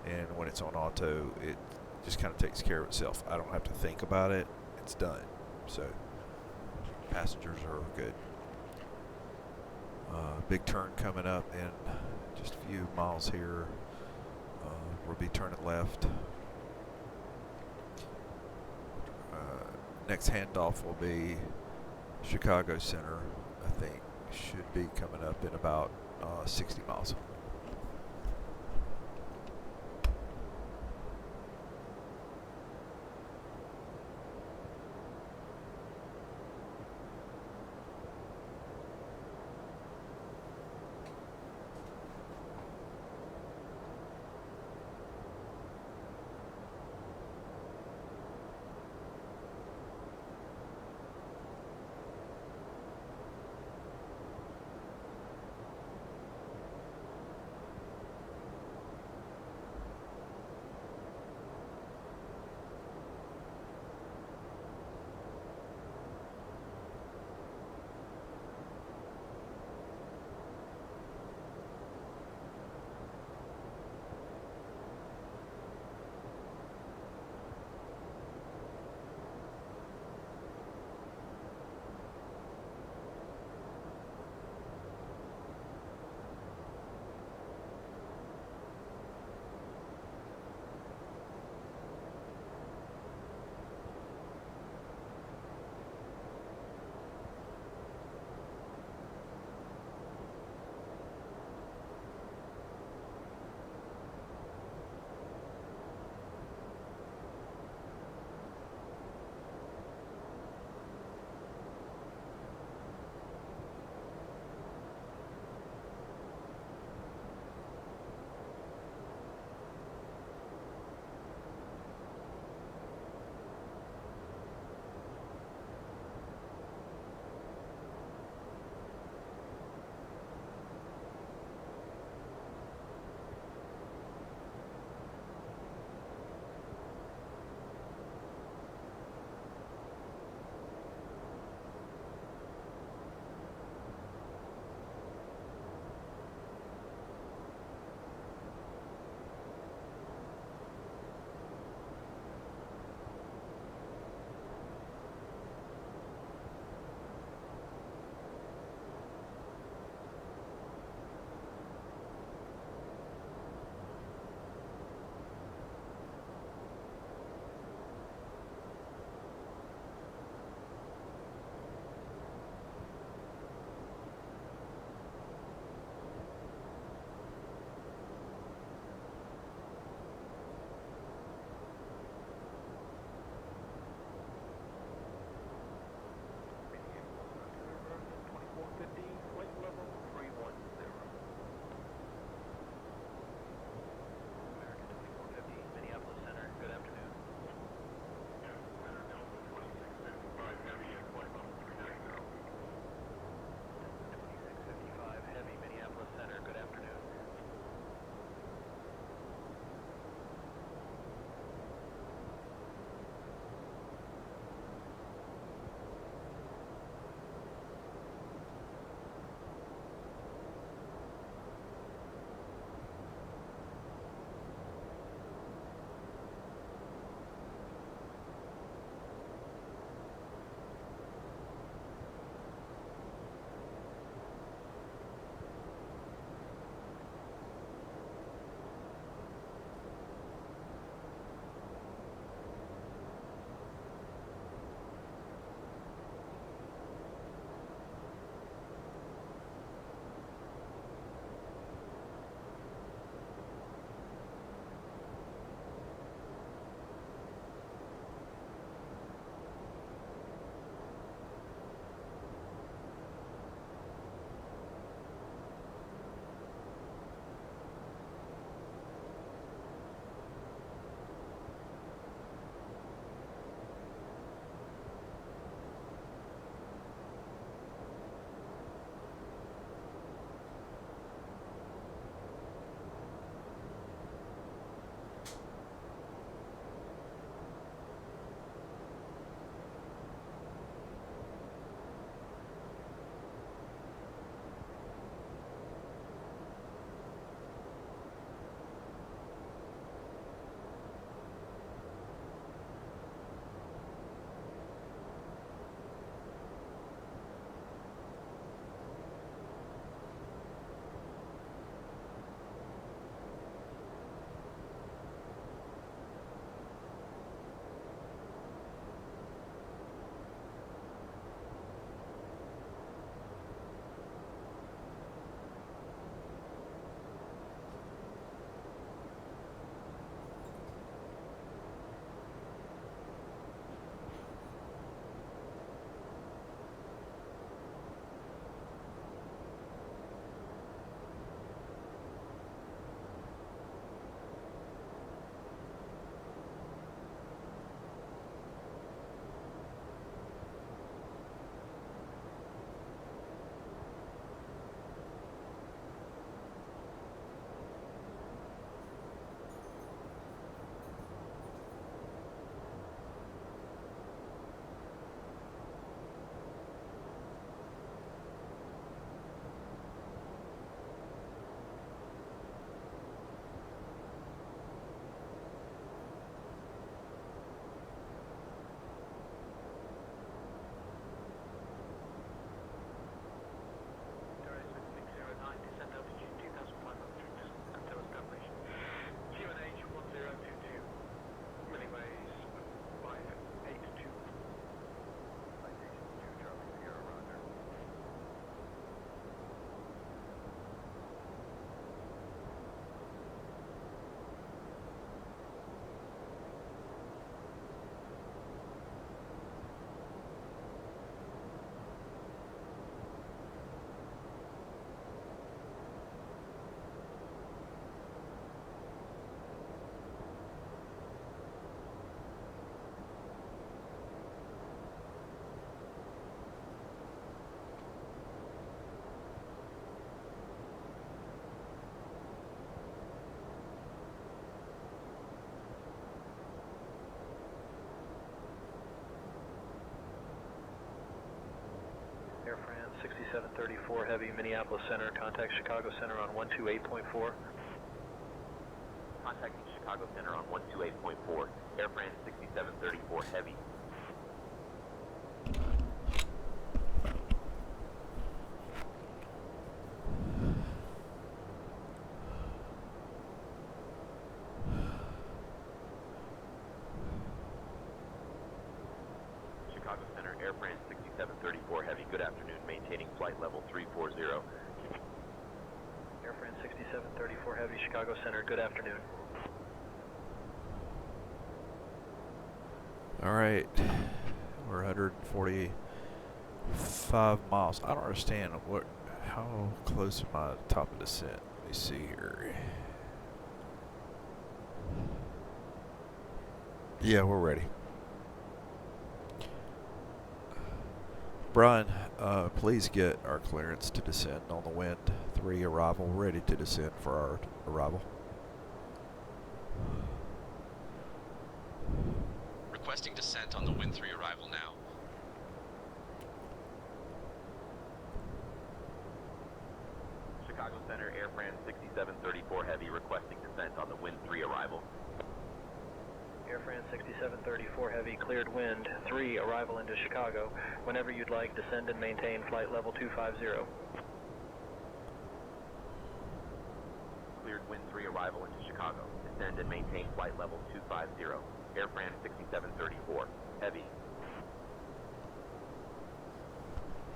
And when it's on auto, it just kind of takes care of itself. I don't have to think about it. It's done. So passengers are good. Big turn coming up in just a few miles here. We'll be turning left. Next handoff will be Chicago Center, I think. Should be coming up in about 60 miles. 6734 Heavy, Minneapolis Center. Contact Chicago Center on 128.4. Contacting Chicago Center on 128.4. Air France 6734 Heavy. Chicago Center, Air France 6734 Heavy. Good afternoon. Maintaining flight level 340. Air France 6734 Heavy, Chicago Center. Good afternoon. All right, we're 145 miles. I don't understand how close am I to the top of descent? Let me see here. Yeah, we're ready. Brian, please get our clearance to descend on the wind 3 arrival, ready to descend for our arrival. Requesting descent on the Wind 3 arrival now. Chicago Center, Air France 6734 Heavy, requesting descent on the Wind 3 arrival. Air France 6734 Heavy, cleared wind 3, arrival into Chicago. Whenever you'd like, descend and maintain flight level 250. Cleared wind 3, arrival into Chicago. Descend and maintain flight level 250. Air France 6734 Heavy.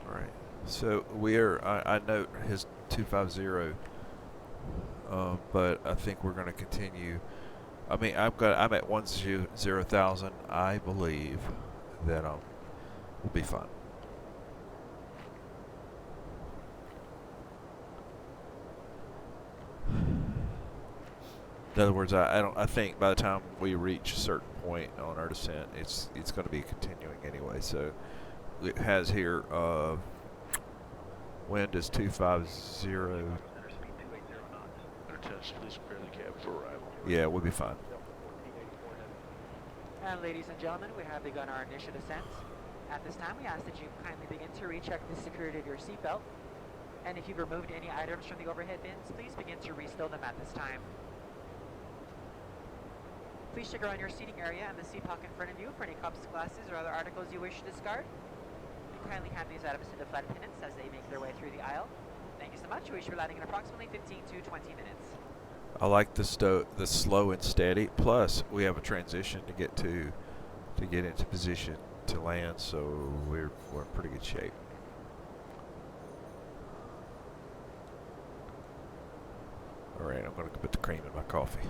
All right. So we are. I note his 250, but I think we're going to continue. I mean, I'm at 10,000. I believe that we'll be fine. In other words, I think by the time we reach a certain point on our descent, it's going to be continuing anyway. So it has here wind is 250. Test, please prepare the cab for arrival. Yeah, we'll be fine. And ladies and gentlemen, we have begun our initial descent. At this time, we ask that you kindly begin to recheck the security of your seatbelt. And if you've removed any items from the overhead bins, please begin to restow them at this time. Please check around your seating area and the seat pocket in front of you for any cups, glasses, or other articles you wish to discard. And kindly hand these items to the flight attendants as they make their way through the aisle. Thank you so much. We should be landing in approximately 15 to 20 minutes. I like the slow and steady. Plus, we have a transition to get into position to land, so we're in pretty good shape. All right, I'm going to put the cream in my coffee.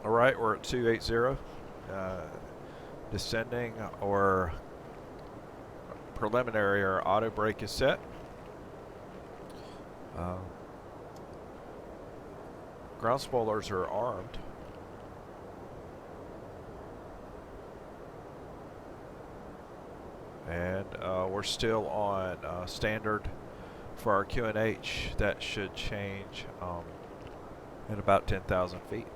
All right, we're at 280. Descending or preliminary or auto brake is set. Ground spoilers are armed. And we're still on standard for our QNH. That should change at about 10,000 feet.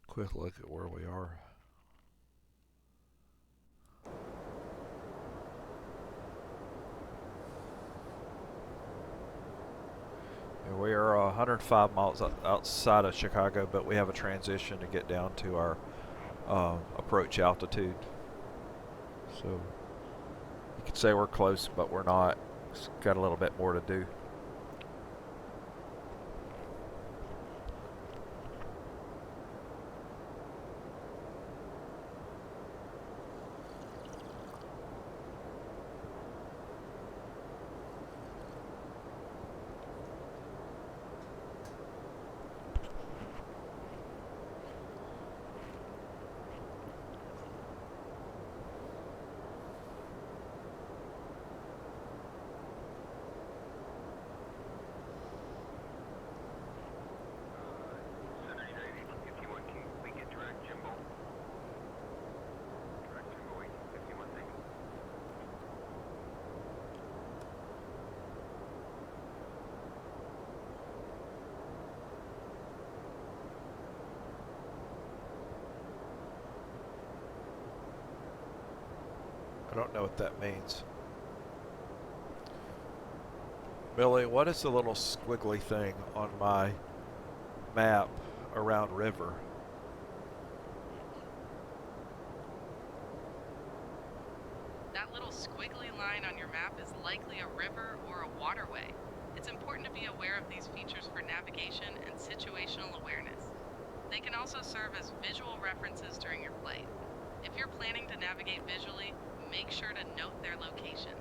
Quick look at where we are. And we are 105 miles outside of Chicago, but we have a transition to get down to our approach altitude. So you could say we're close, but we're not. It's got a little bit more to do. I don't know what that means. Billy, what is the little squiggly thing on my map around river? That little squiggly line on your map is likely a river or a waterway. It's important to be aware of these features for navigation and situational awareness. They can also serve as visual references during your flight. If you're planning to navigate visually, make sure to note their locations.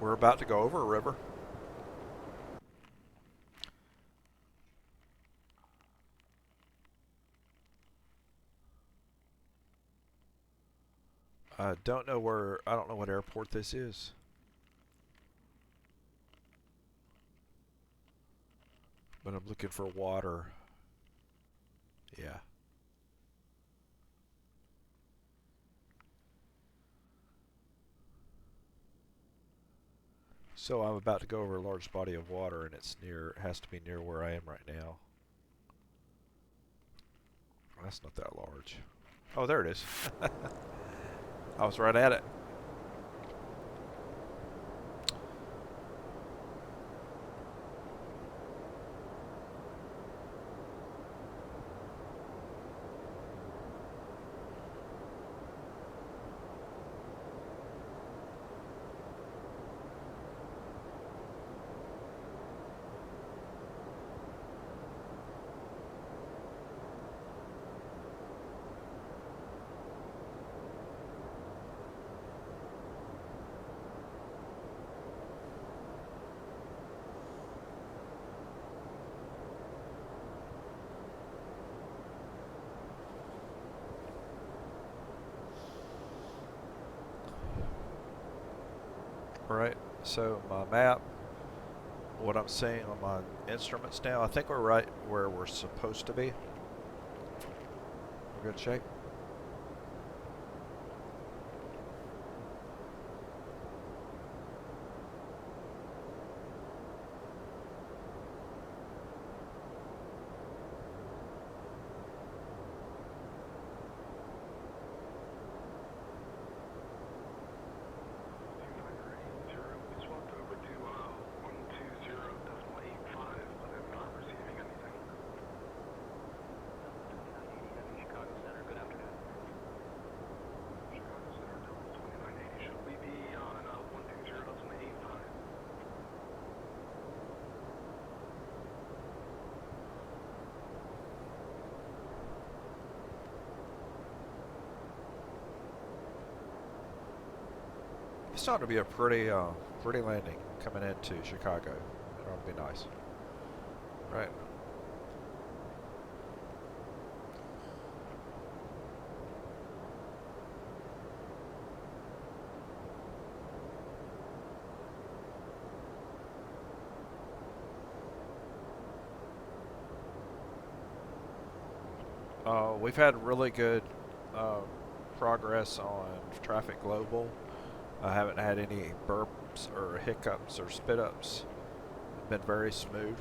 We're about to go over a river. I don't know what airport this is. But I'm looking for water. Yeah. So I'm about to go over a large body of water, and it has to be near where I am right now. That's not that large. Oh, there it is. I was right at it. Alright, so my map, what I'm seeing on my instruments now, I think we're right where we're supposed to be. We're in good shape. It's ought to be a pretty landing coming into Chicago. That ought to be nice. Right. We've had really good progress on traffic global. I haven't had any burps or hiccups or spit ups. It's been very smooth.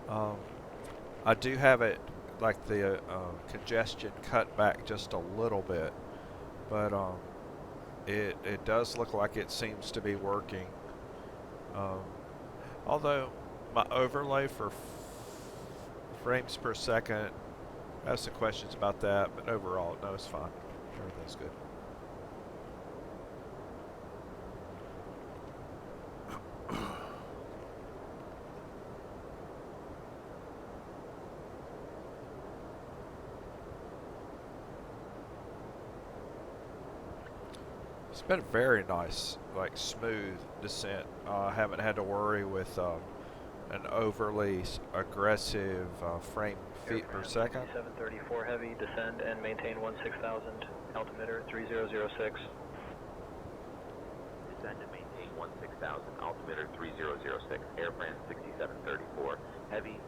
I do have it like the congestion cut back just a little bit, but it does look like it seems to be working. Although my overlay for frames per second, I have some questions about that, but overall, no, it's fine. Everything's good. It's been very nice, like smooth descent. I haven't had to worry with an overly aggressive frame feet per second. 734 heavy, descend and maintain 16,000, altimeter 3006. Descend and maintain 16,000, altimeter 3006, Air France 6734, heavy.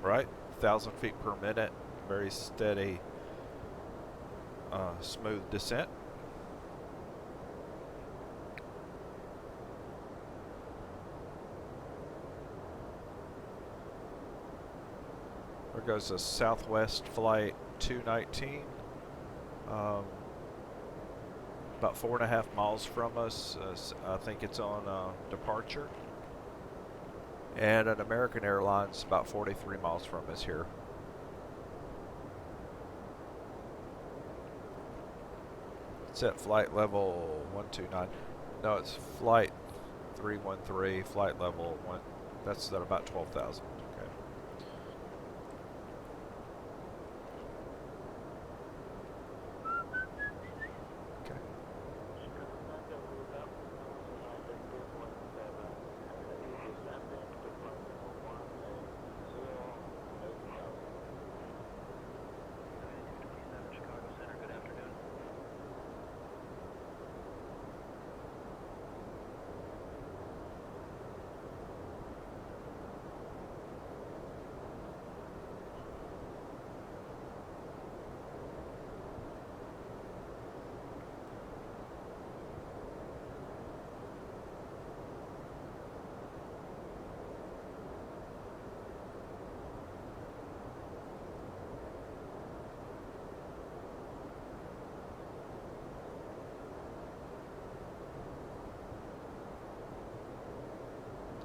Right, 1,000 feet per minute, very steady, smooth descent. There goes a Southwest flight 219, about 4.5 miles from us. I think it's on departure. And an American Airlines about 43 miles from us here. It's at flight level 129. No, it's flight 313, flight level 1. That's at about 12,000. Okay. Okay.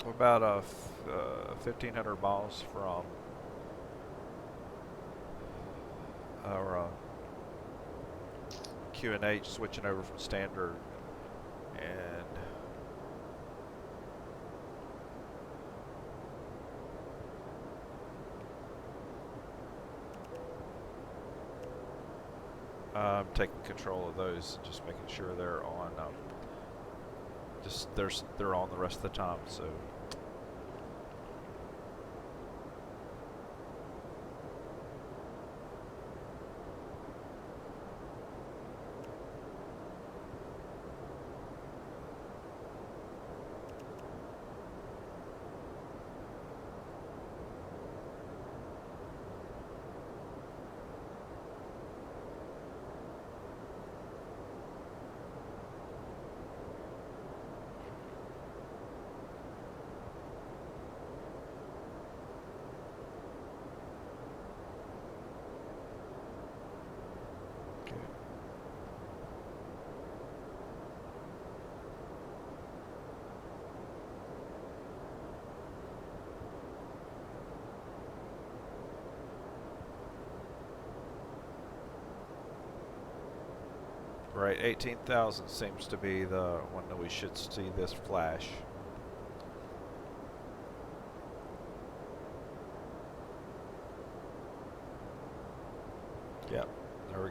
We're about 1,500 miles from our Q&H, switching over from standard, and I'm taking control of those, just making sure they're on. They're on the rest of the time, so. Right, 18,000 seems to be the one that we should see this flash.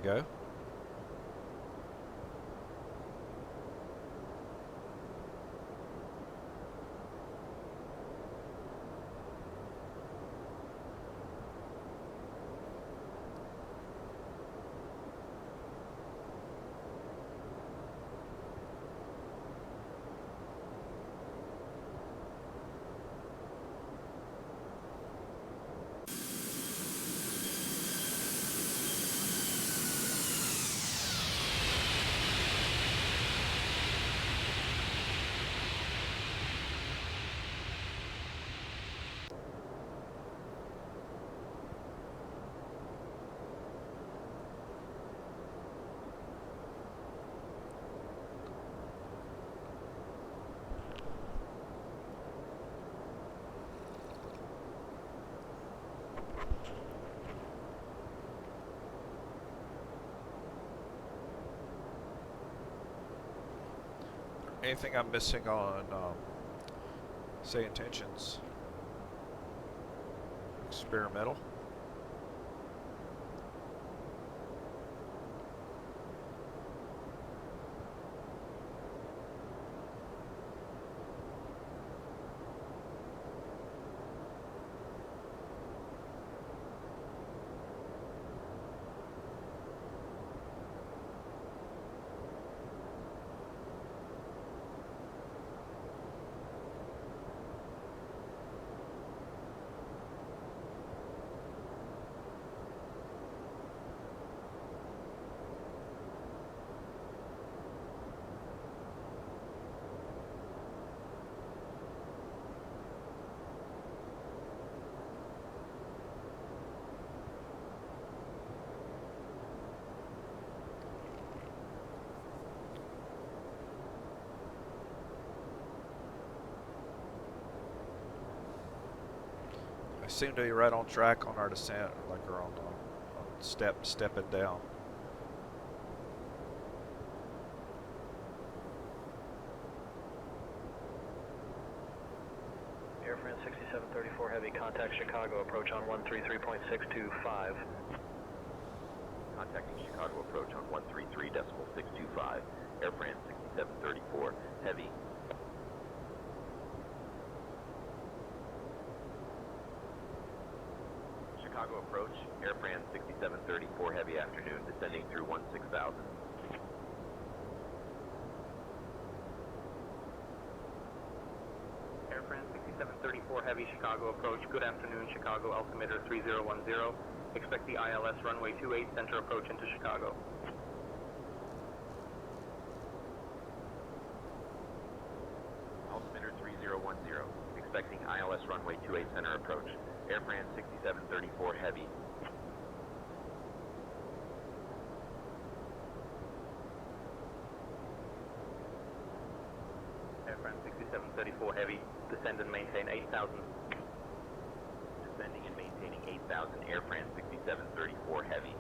we go. Anything I'm missing on, say, intentions? Experimental? Seem to be right on track on our descent, like we're on stepping down. Air France 6734 Heavy, contact Chicago, approach on 133.625. Contacting Chicago approach on 133.625. Air France 6734 Heavy. Chicago approach, Air France 6734 Heavy, afternoon, descending through 16,000. Air France 6734 Heavy, Chicago approach, good afternoon, Chicago altimeter 3010. Expect the ILS runway 28 center approach into Chicago. Altimeter 3010, expecting ILS runway 28 center approach. Air France 6734 Heavy. Air France 6734 Heavy, descend and maintain 8,000. Descending and maintaining 8,000, Air France 6734 Heavy.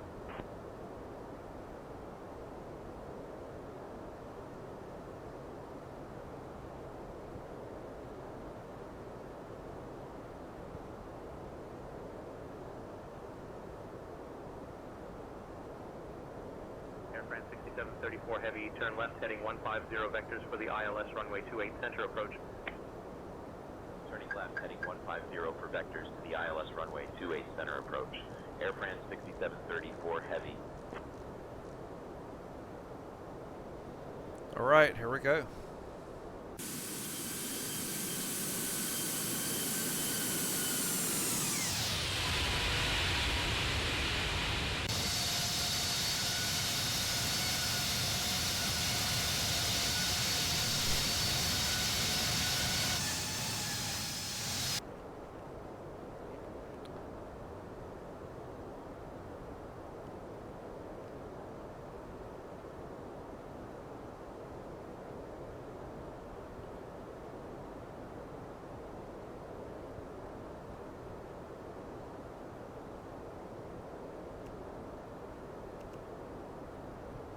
Air France 6734 Heavy, turn left heading 150 vectors for the ILS runway 28 center approach. Turning left heading 150 for vectors to the ILS runway 28 center approach. Air France 6734 Heavy. All right, here we go.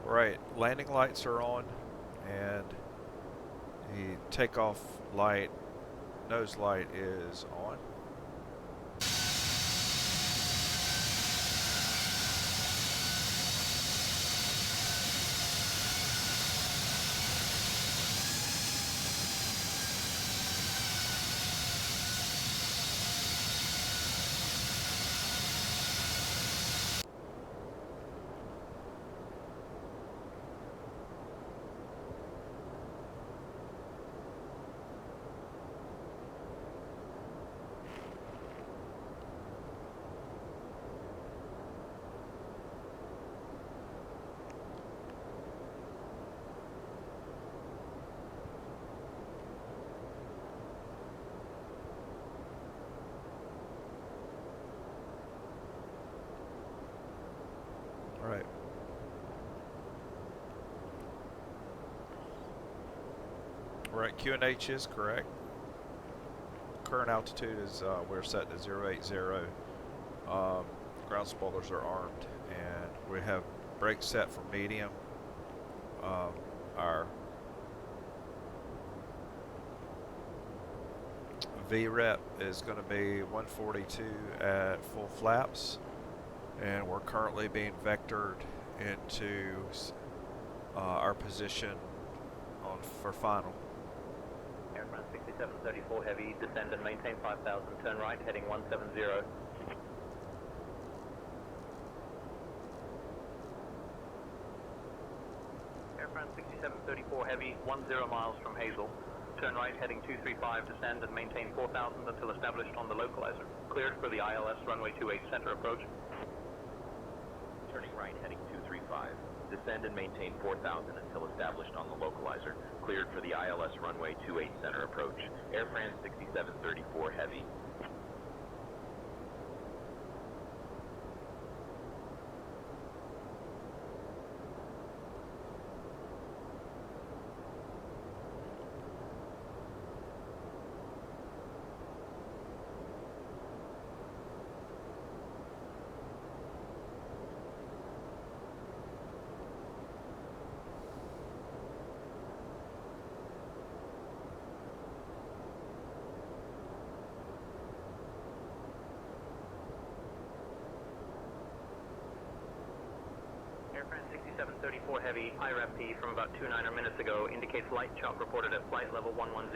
Right, landing lights are on, and the takeoff light, nose light is on. We're at QNH is correct. Current altitude is we're set to 080. Ground spoilers are armed, and we have brakes set for medium. Our VREP is going to be 142 at full flaps, and we're currently being vectored into our position for final. Air France 6734 Heavy, descend and maintain 5000, turn right, heading 170. Air France 6734 Heavy, 10 miles from Hazel. Turn right, heading 235, descend and maintain 4000 until established on the localizer. Cleared for the ILS runway 28 center approach. Turning right, heading 235. Descend and maintain 4000 until established on the localizer. Cleared for the ILS runway 28 center approach. Air France 6734 Heavy. Air France 6734 Heavy, IREP-P from about 29 minutes ago indicates light chop reported at flight level 110.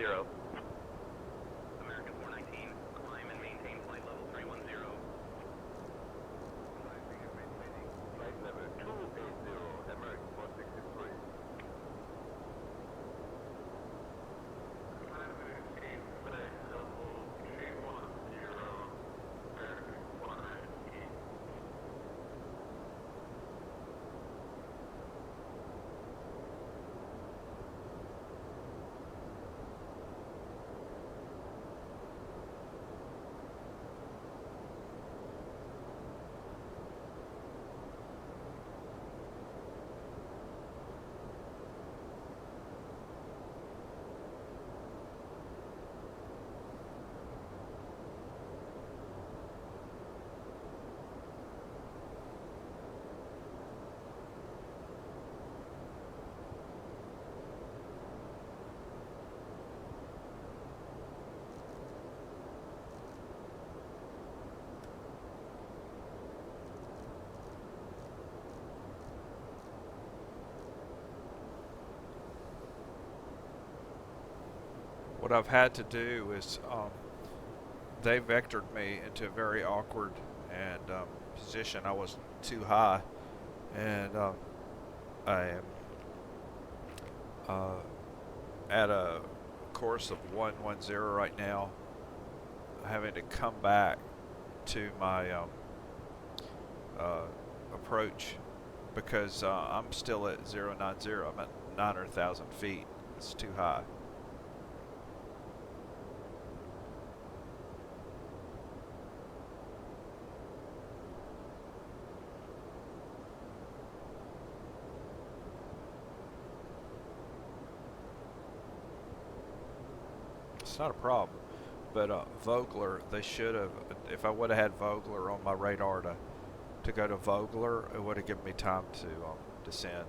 American 419, climb and maintain flight level 310. Flight level 280, American 463. What I've had to do is they vectored me into a very awkward and position. I was too high, and I am at a course of 110 right now, having to come back to my approach because I'm still at 090. I'm at 900,000 feet. It's too high. It's not a problem, but Vogler, they should have, if I would have had Vogler on my radar to go to Vogler, it would have given me time to descend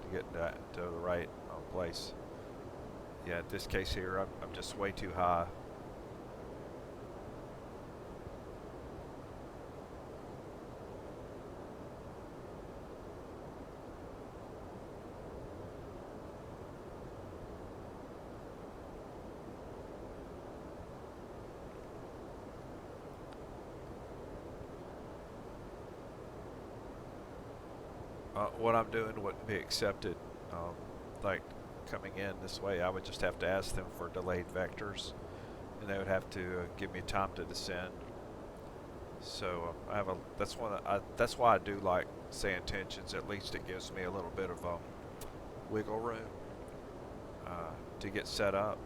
to get to the right place. Yeah, in this case here, I'm just way too high. What I'm doing wouldn't be accepted. Like coming in this way, I would just have to ask them for delayed vectors, and they would have to give me time to descend. So I have that's why I do like say intentions. At least it gives me a little bit of wiggle room to get set up.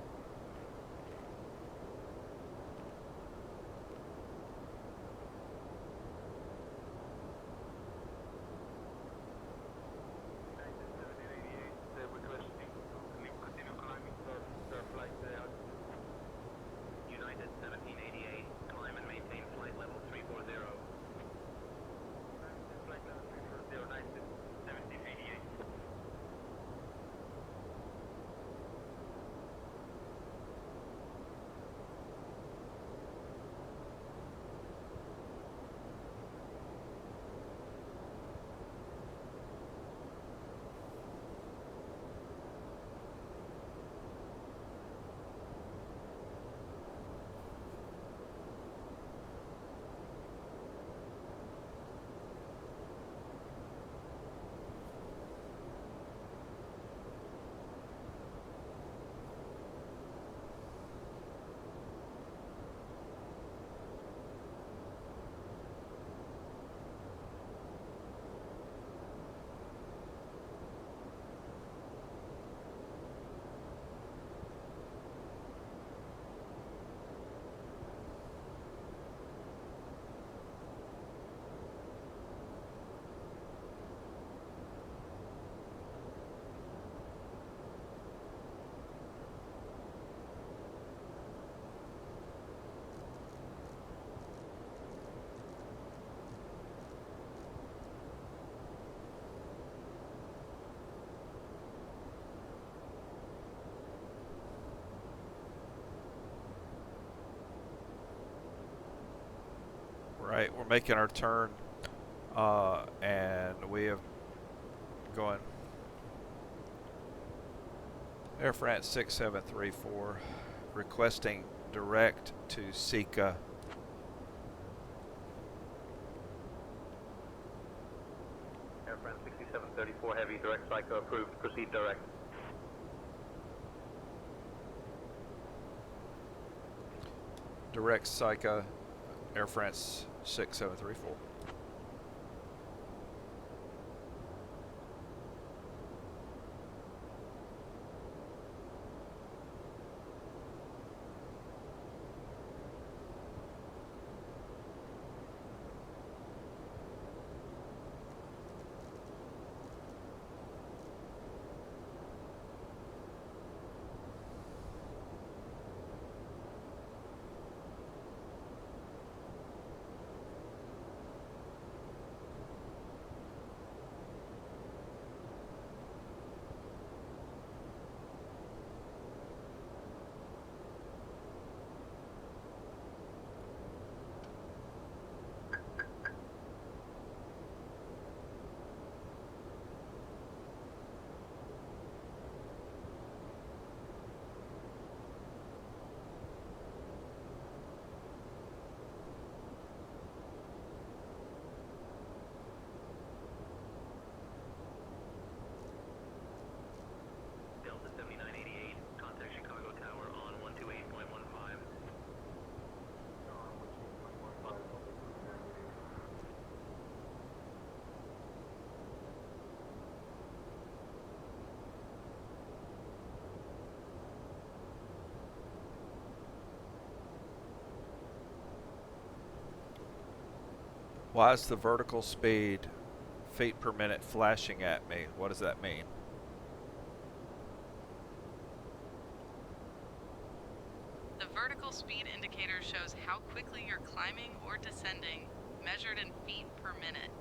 we're making our turn, and we have going Air France 6734 requesting direct to Sika. Air France 6734 Heavy, direct Psycho approved. Proceed direct. Direct Sika, Air France 6734. Delta 7988, contact Chicago Tower on 128.15. Why is the vertical speed feet per minute flashing at me? What does that mean? The vertical speed indicator shows how quickly you're climbing or descending, measured in feet per minute.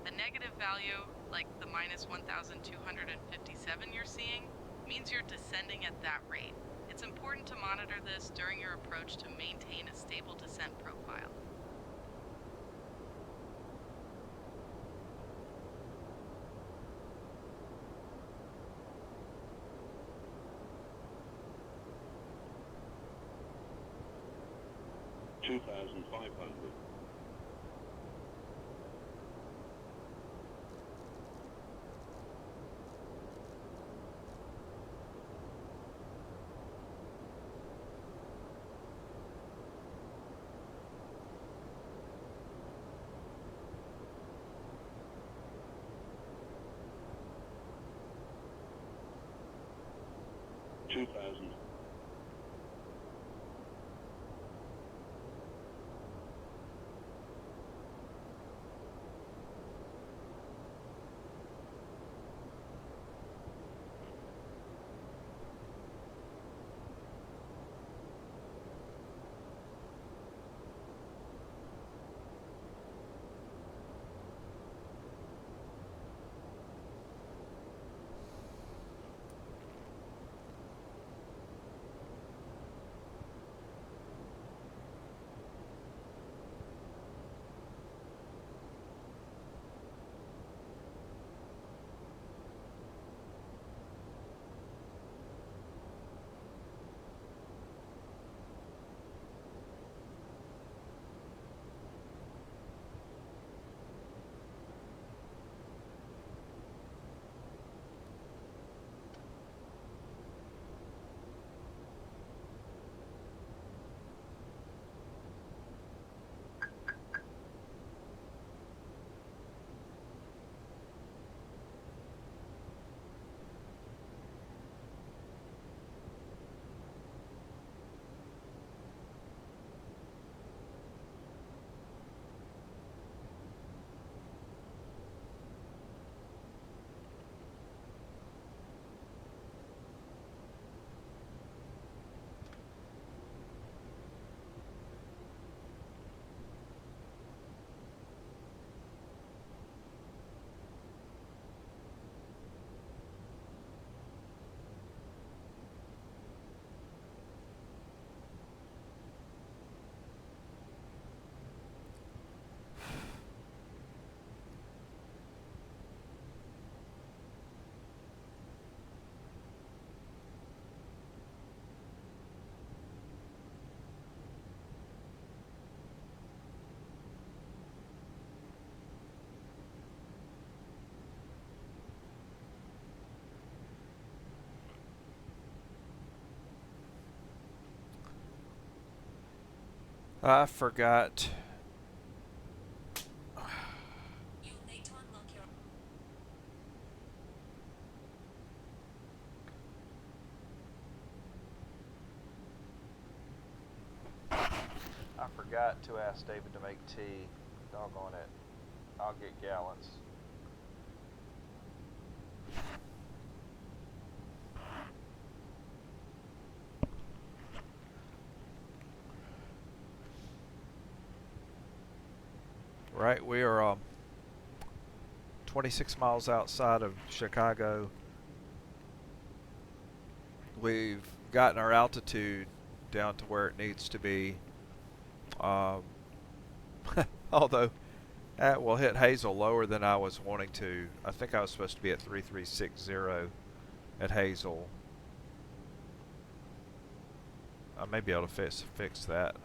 The negative value, like the minus 1,257 you're seeing, means you're descending at that rate. It's important to monitor this during your approach to maintain a stable descent profile. I forgot. I forgot to ask David to make tea. Doggone it. I'll get gallons. Right, we are 26 miles outside of Chicago. We've gotten our altitude down to where it needs to be. Although we'll hit Hazel lower than I was wanting to. I think I was supposed to be at 3360 at Hazel. I may be able to fix that.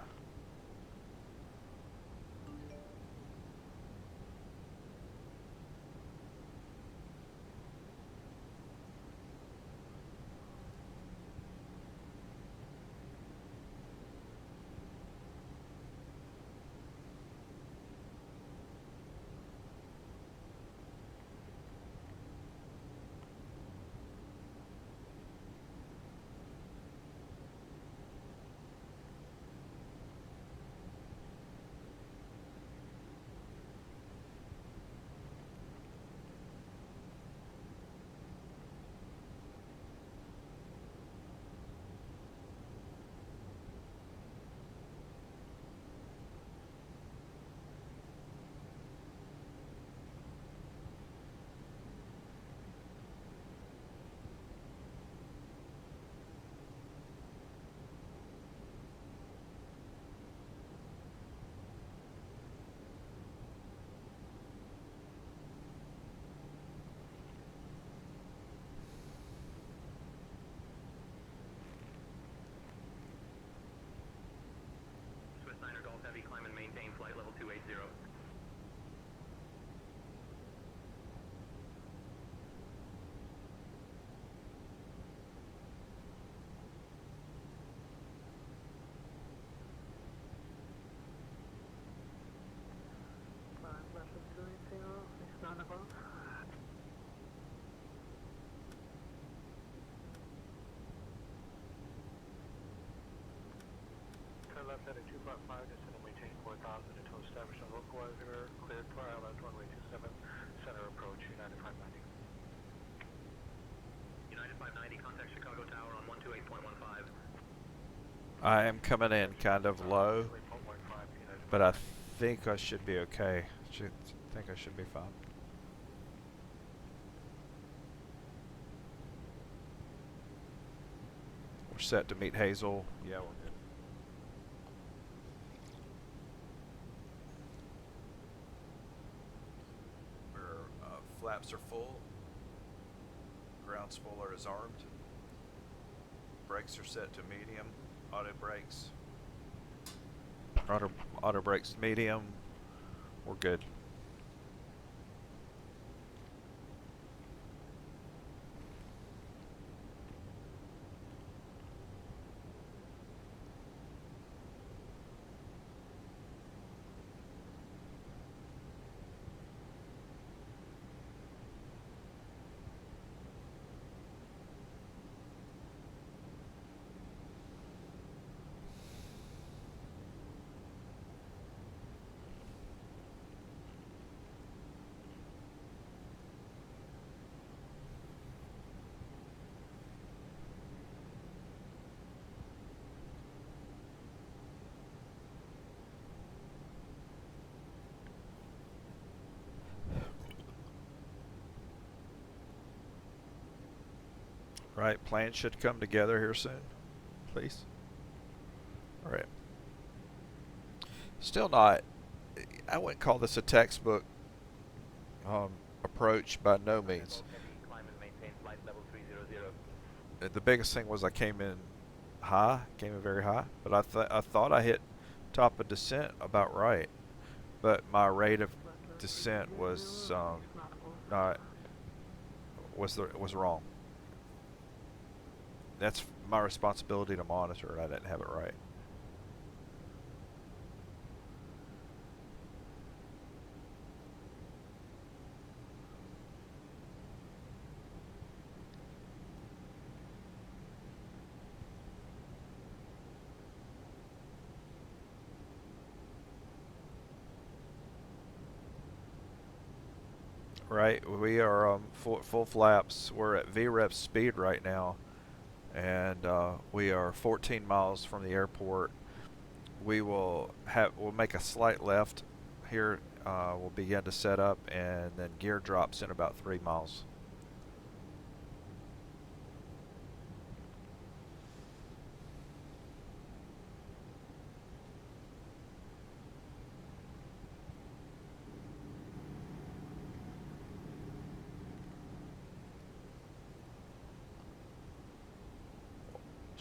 Heavy, climb and maintain flight level 280. Left heading 255, descend and maintain 4,000 until established on localizer, cleared for ILS runway 27, center approach, United 590. United 590, contact Chicago Tower on 128.15. I am coming in kind of low, but I think I should be okay. I think I should be fine. We're set to meet Hazel. Yeah, we're good. Flaps are full. Ground spoiler is armed. Brakes are set to medium. Auto brakes. Auto brakes medium. We're good. Right, plans should come together here soon, please. All right. Still not, I wouldn't call this a textbook approach by no means. The biggest thing was I came in very high, but I thought I hit top of descent about right, but my rate of descent was was wrong. That's my responsibility to monitor it. I didn't have it right. Right, we are full flaps. We're at VREF speed right now, and we are 14 miles from the airport. We'll make a slight left here. We'll begin to set up, and then gear drops in about 3 miles.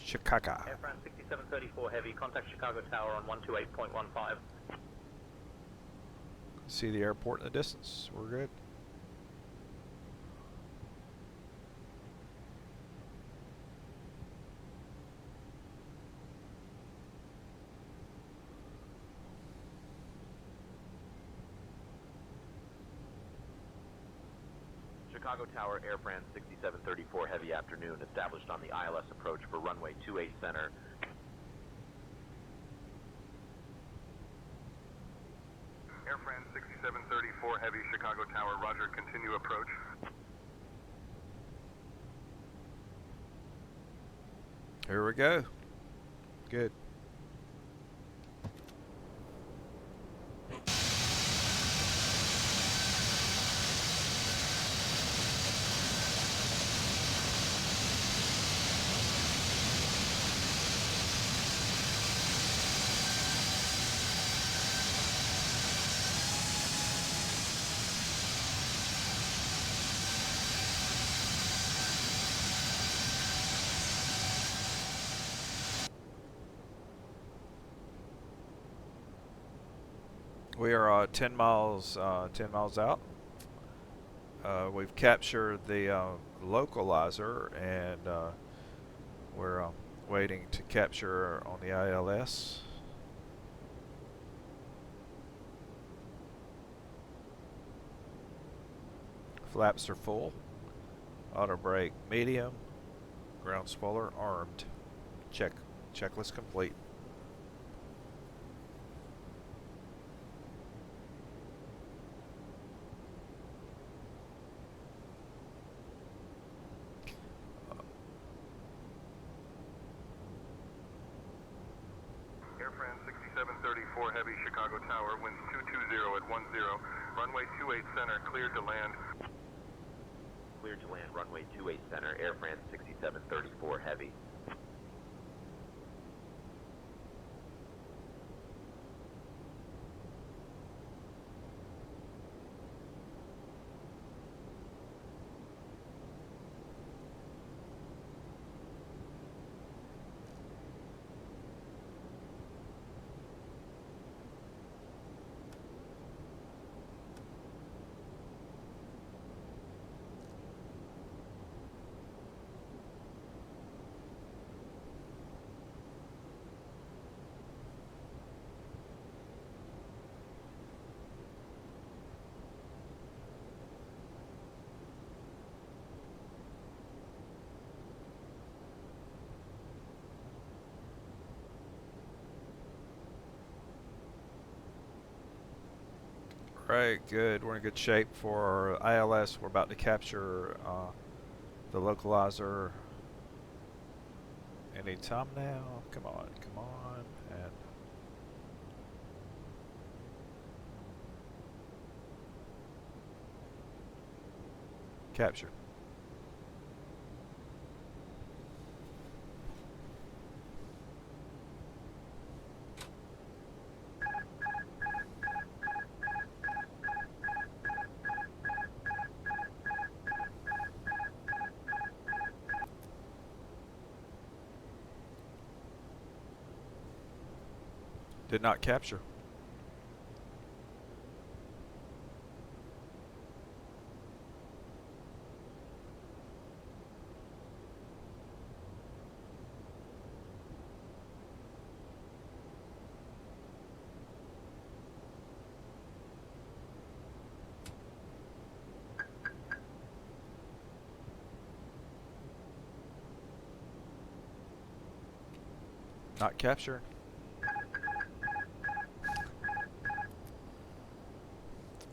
Chicago. Air France 6734 Heavy, contact Chicago Tower on 128.15. See the airport in the distance. We're good. Chicago Tower, Air France 6734 Heavy afternoon, established on the ILS approach for runway 28 center. Air France 6734 Heavy, Chicago Tower, roger, continue approach. Here we go. Good. We are 10 miles out. We've captured the localizer, and we're waiting to capture on the ILS. Flaps are full. Auto brake medium. Ground spoiler armed. Checklist complete. Air France 6734 Heavy, Chicago Tower, winds 220 at 10, runway 28 center, cleared to land. Cleared to land, runway 28 center, Air France 6734 Heavy. Right, good. We're in good shape for our ILS. We're about to capture the localizer anytime now. Come on, and capture. Did not capture. Not capture.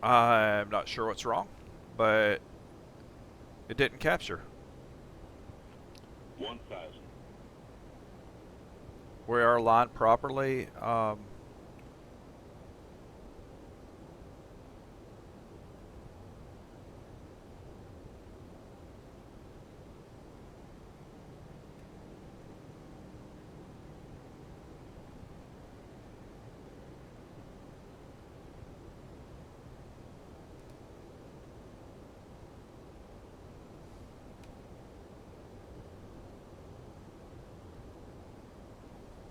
I'm not sure what's wrong. but it didn't capture. 1,000. We are aligned properly.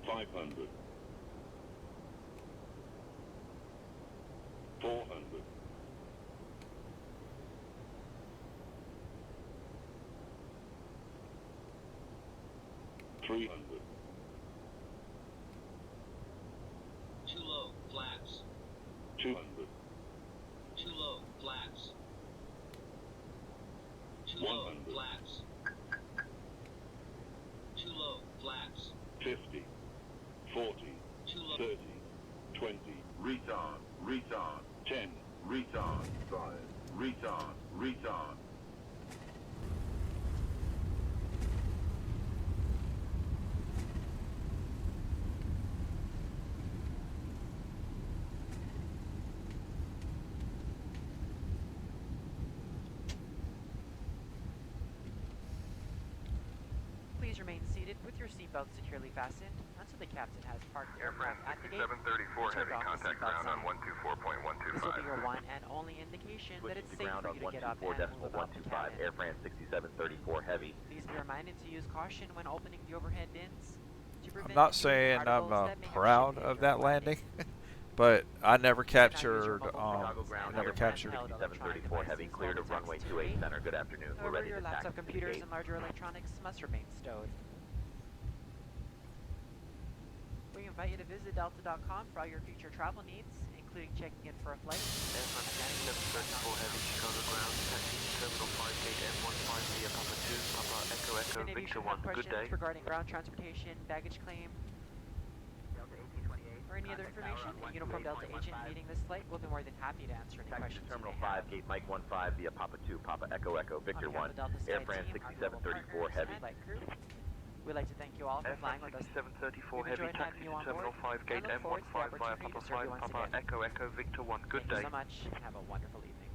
500. 400. 300. Too low, flaps. 200. Too low, flaps. Too 100. low, flaps. Too low, flaps. 50. 40. Too low. 30. 20. Retard. Retard. 10. Retard. 5. Retard. Retard. Please remain seated with your seatbelt securely fastened until the captain has parked the Air France aircraft at the gate. 6734 and turned heavy off the contact seatbelt ground on sign. This will be your 124.125. one and only indication that Switching it's to safe ground for on you to get up and move about the 124.125, cabin. Air France 6734 Heavy. Please be reminded to use caution when opening the overhead bins. To prevent I'm not any saying I'm particles that may have proud shifted of during that landing. landing, but I never captured. Chicago ground, I never Air France captured. 6734 Heavy, cleared of runway 28 center. Good afternoon. We're However, ready your to taxi laptop to the computers gate. and larger electronics must remain stowed. We invite you to visit delta.com for all your future travel needs, including checking in for a flight. Air France 6734 heavy, Chicago ground, taxi to Terminal 5, gate M15 via Papa 2, Papa Echo Echo, If any of you Victor should have 1, good day. questions regarding ground transportation, baggage claim, or any other information, a Uniform Delta agent meeting this flight will be more than happy to answer any Taxi questions to Terminal you may have. 5, gate Mike 15 via Papa 2, Papa Echo Echo, Victor On behalf 1, of the Delta Air Sky France team, our global 6734 partners, Heavy. and flight crew, we'd like to thank you all for Air flying France with us. 6734 We've heavy, enjoyed taxi having you to on Terminal board, 5, gate and look forward to the M15 via opportunity Papa to serve you 5, once Papa again. Echo Echo, Victor 1, good Thank day. you so much, and have a wonderful evening.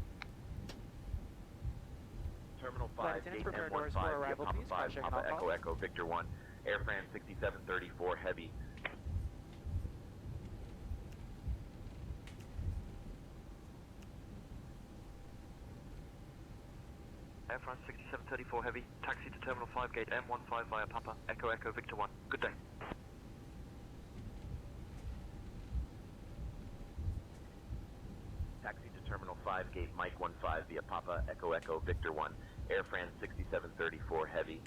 Terminal Flight 5, attendants, gate prepare M15 doors for via arrival, Papa please. 5, Cross-checking Papa all Echo calls. Echo, Victor 1, Air France 6734 Heavy. Air France 6734 heavy, taxi to Terminal 5, gate M15 via Papa Echo Echo, Victor 1, good day. Taxi to Terminal 5, gate Mike 15 via Papa Echo Echo, Victor 1, Air France 6734 Heavy.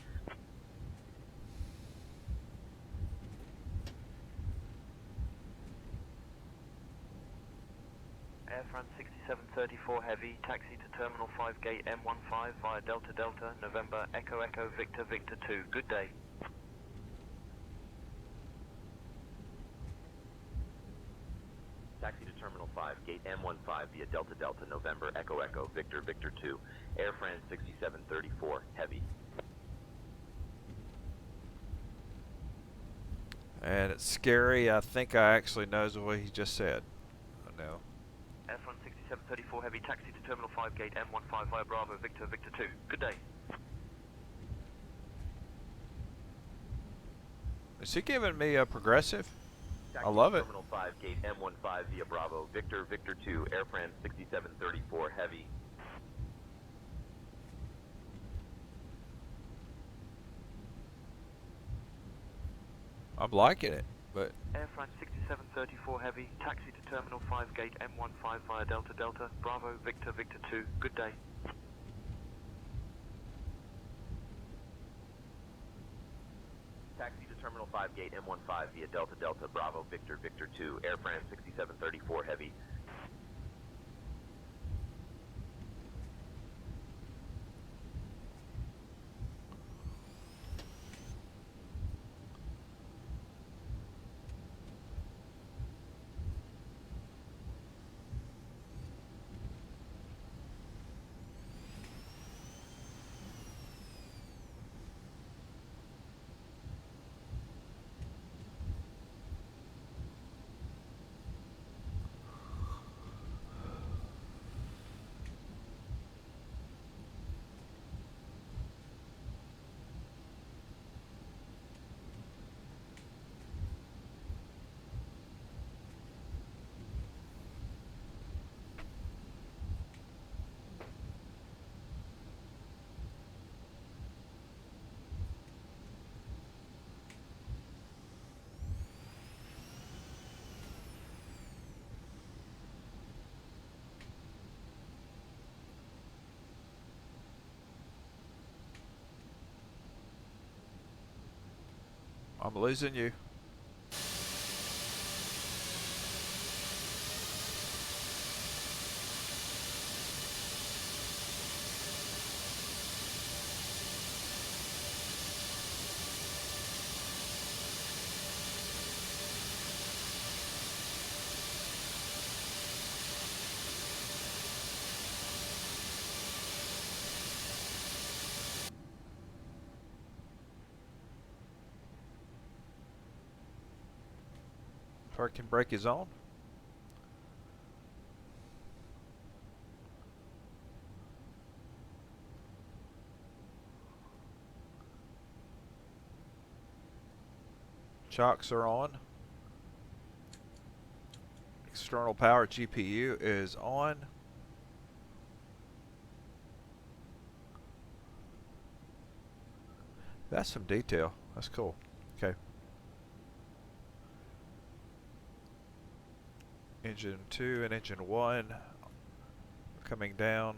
Air France 6734 heavy, taxi to Terminal 5, gate M15 via Delta Delta, November Echo Echo, Victor Victor 2, good day. Taxi to Terminal 5, gate M15 via Delta Delta, November Echo Echo, Victor Victor 2, Air France 6734 Heavy. And it's scary. I think I actually knows what he just said. I know. Air France 6734 heavy, taxi to Terminal 5, gate M15 via Bravo, Victor Victor 2, good day. Is he giving me a progressive? Taxi I love to it. Terminal 5, gate M15 via Bravo, Victor Victor 2, Air France 6734 Heavy. I'm liking it, but Air France 6734 heavy, taxi to Terminal 5, gate M15 via Delta Delta, Bravo Victor Victor 2, good day. Taxi to Terminal 5, gate M15 via Delta Delta, Bravo Victor Victor 2, Air France 6734 Heavy. I'm losing you. Parking brake is on. Chocks are on. External power GPU is on. That's some detail. That's cool. Okay. Engine 2 and engine 1 coming down.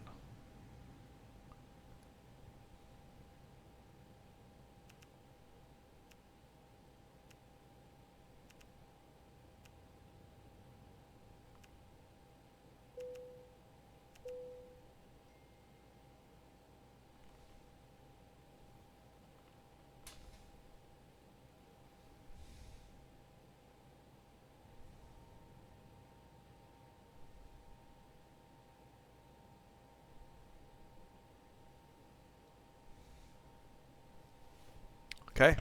Okay.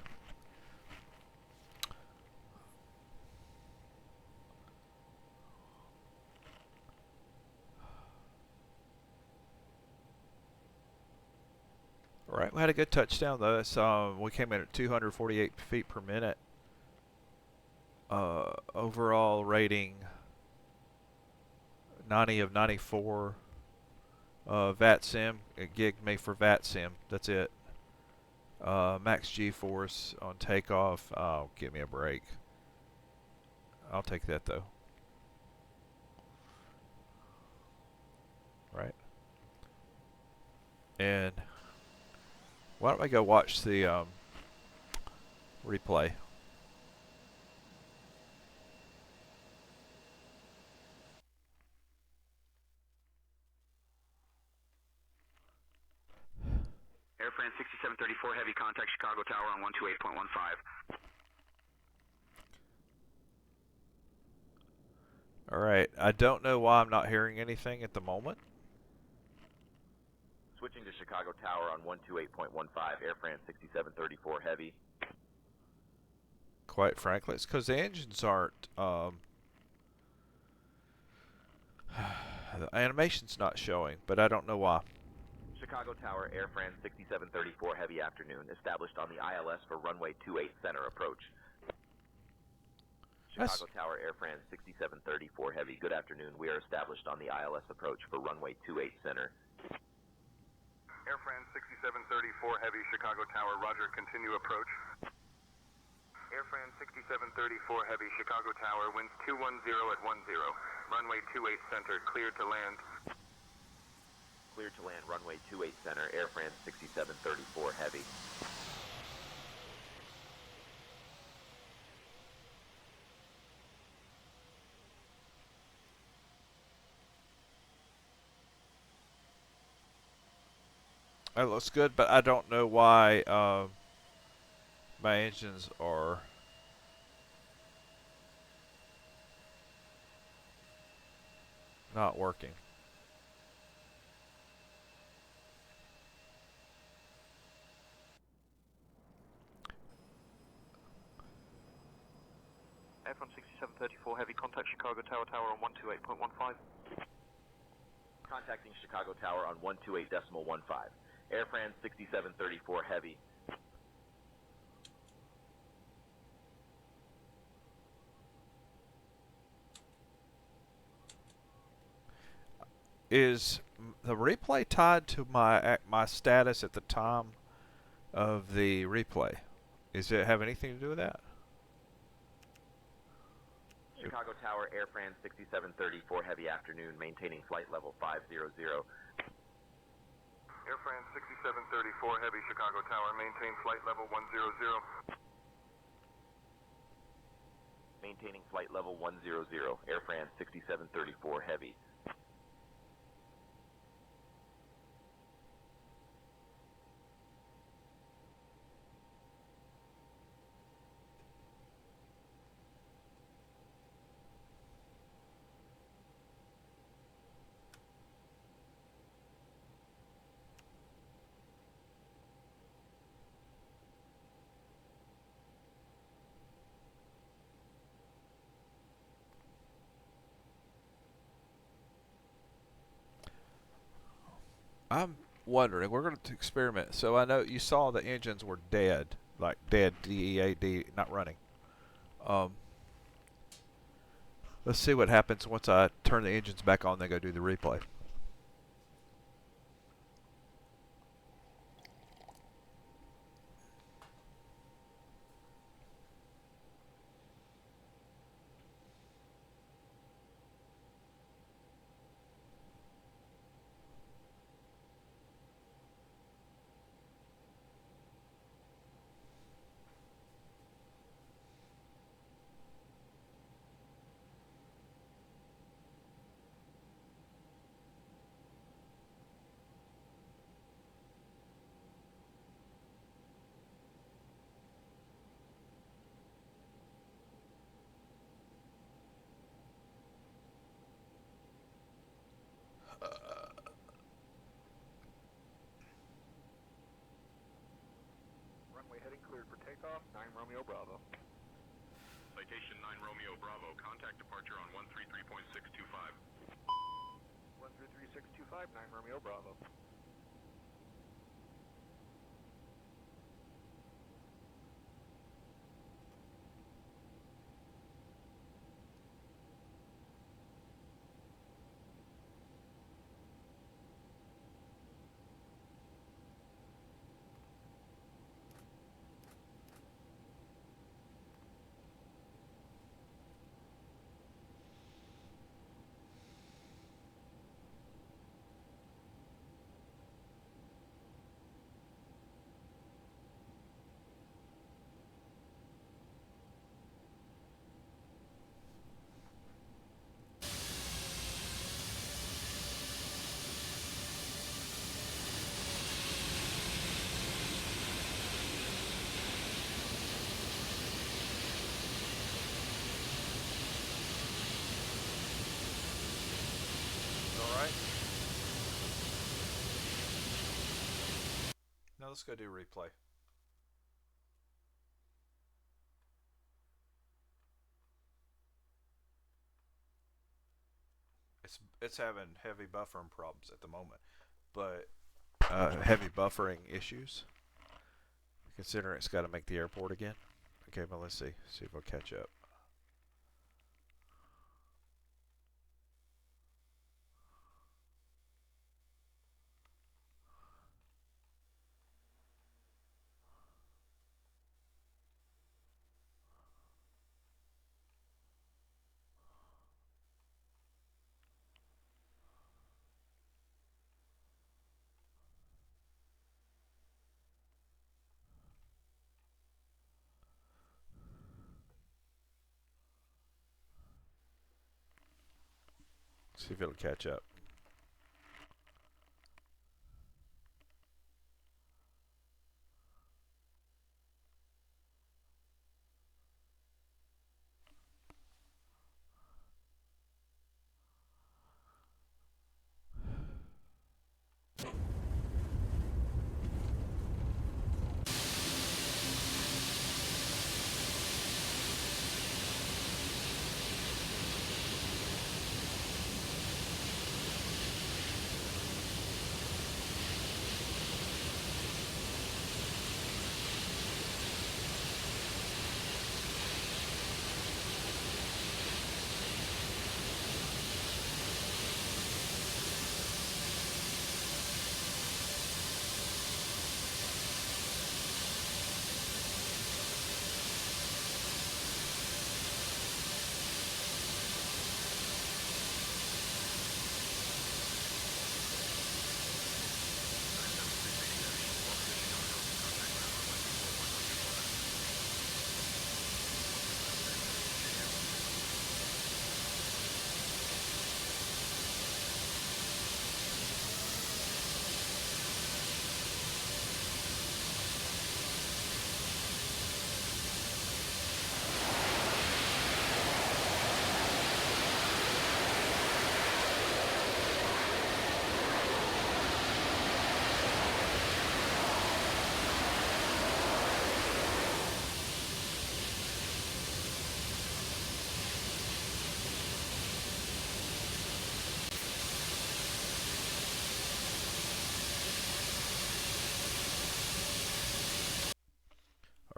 All right, we had a good touchdown though. It's, we came in at 248 feet per minute. Overall rating 90 of 94. VATSIM, it gigged me for VATSIM. That's it. Max G-force on takeoff. Oh, give me a break. I'll take that though. Right. And why don't I go watch the replay? Air France 6734 Heavy, contact Chicago Tower on 128.15. Alright, I don't know why I'm not hearing anything at the moment. Switching to Chicago Tower on 128.15, Air France 6734 Heavy. Quite frankly, it's because the engines aren't, the animation's not showing, but I don't know why. Chicago Tower, Air France 6734 Heavy afternoon, established on the ILS for runway 28 center approach. Chicago Tower, Air France 6734 Heavy, good afternoon. We are established on the ILS approach for runway 28 center. Air France 6734 Heavy, Chicago Tower, roger, continue approach. Air France 6734 Heavy, Chicago Tower, winds 210 at 10. Runway 28 center, cleared to land. Cleared to land, runway 28 center, Air France 6734 Heavy. That looks good, but I don't know why my engines are not working. Air France 6734 Heavy, contact Chicago Tower on 128.15. Contacting Chicago Tower on 128.15. Air France 6734 Heavy. Is the replay tied to my status at the time of the replay? Does it have anything to do with that? Chicago Tower, Air France 6734 Heavy afternoon, maintaining flight level 500. Air France 6734 Heavy, Chicago Tower, maintain flight level 100. maintaining flight level 100, Air France 6734 Heavy. I'm wondering, we're going to experiment. So I know you saw the engines were dead, like dead, D-E-A-D, not running. Let's see what happens once I turn the engines back on, then go do the replay. Runway heading cleared for takeoff, 9 Romeo Bravo. Citation 9 Romeo Bravo, contact departure on 133.625. 133.625, 9 Romeo Bravo. Now let's go do replay. It's having heavy buffering problems at the moment, but heavy buffering issues. Considering it's got to make the airport again. Okay, but let's see if we'll catch up. See if it'll catch up.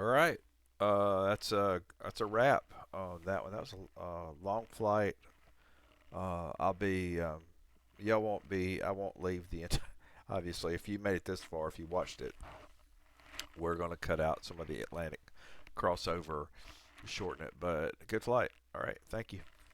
right. That's a wrap on that one. That was a long flight. I'll be y'all won't be. I won't leave the obviously if you made it this far, if you watched it, we're going to cut out some of the Atlantic crossover, shorten it. But good flight. All right. Thank you.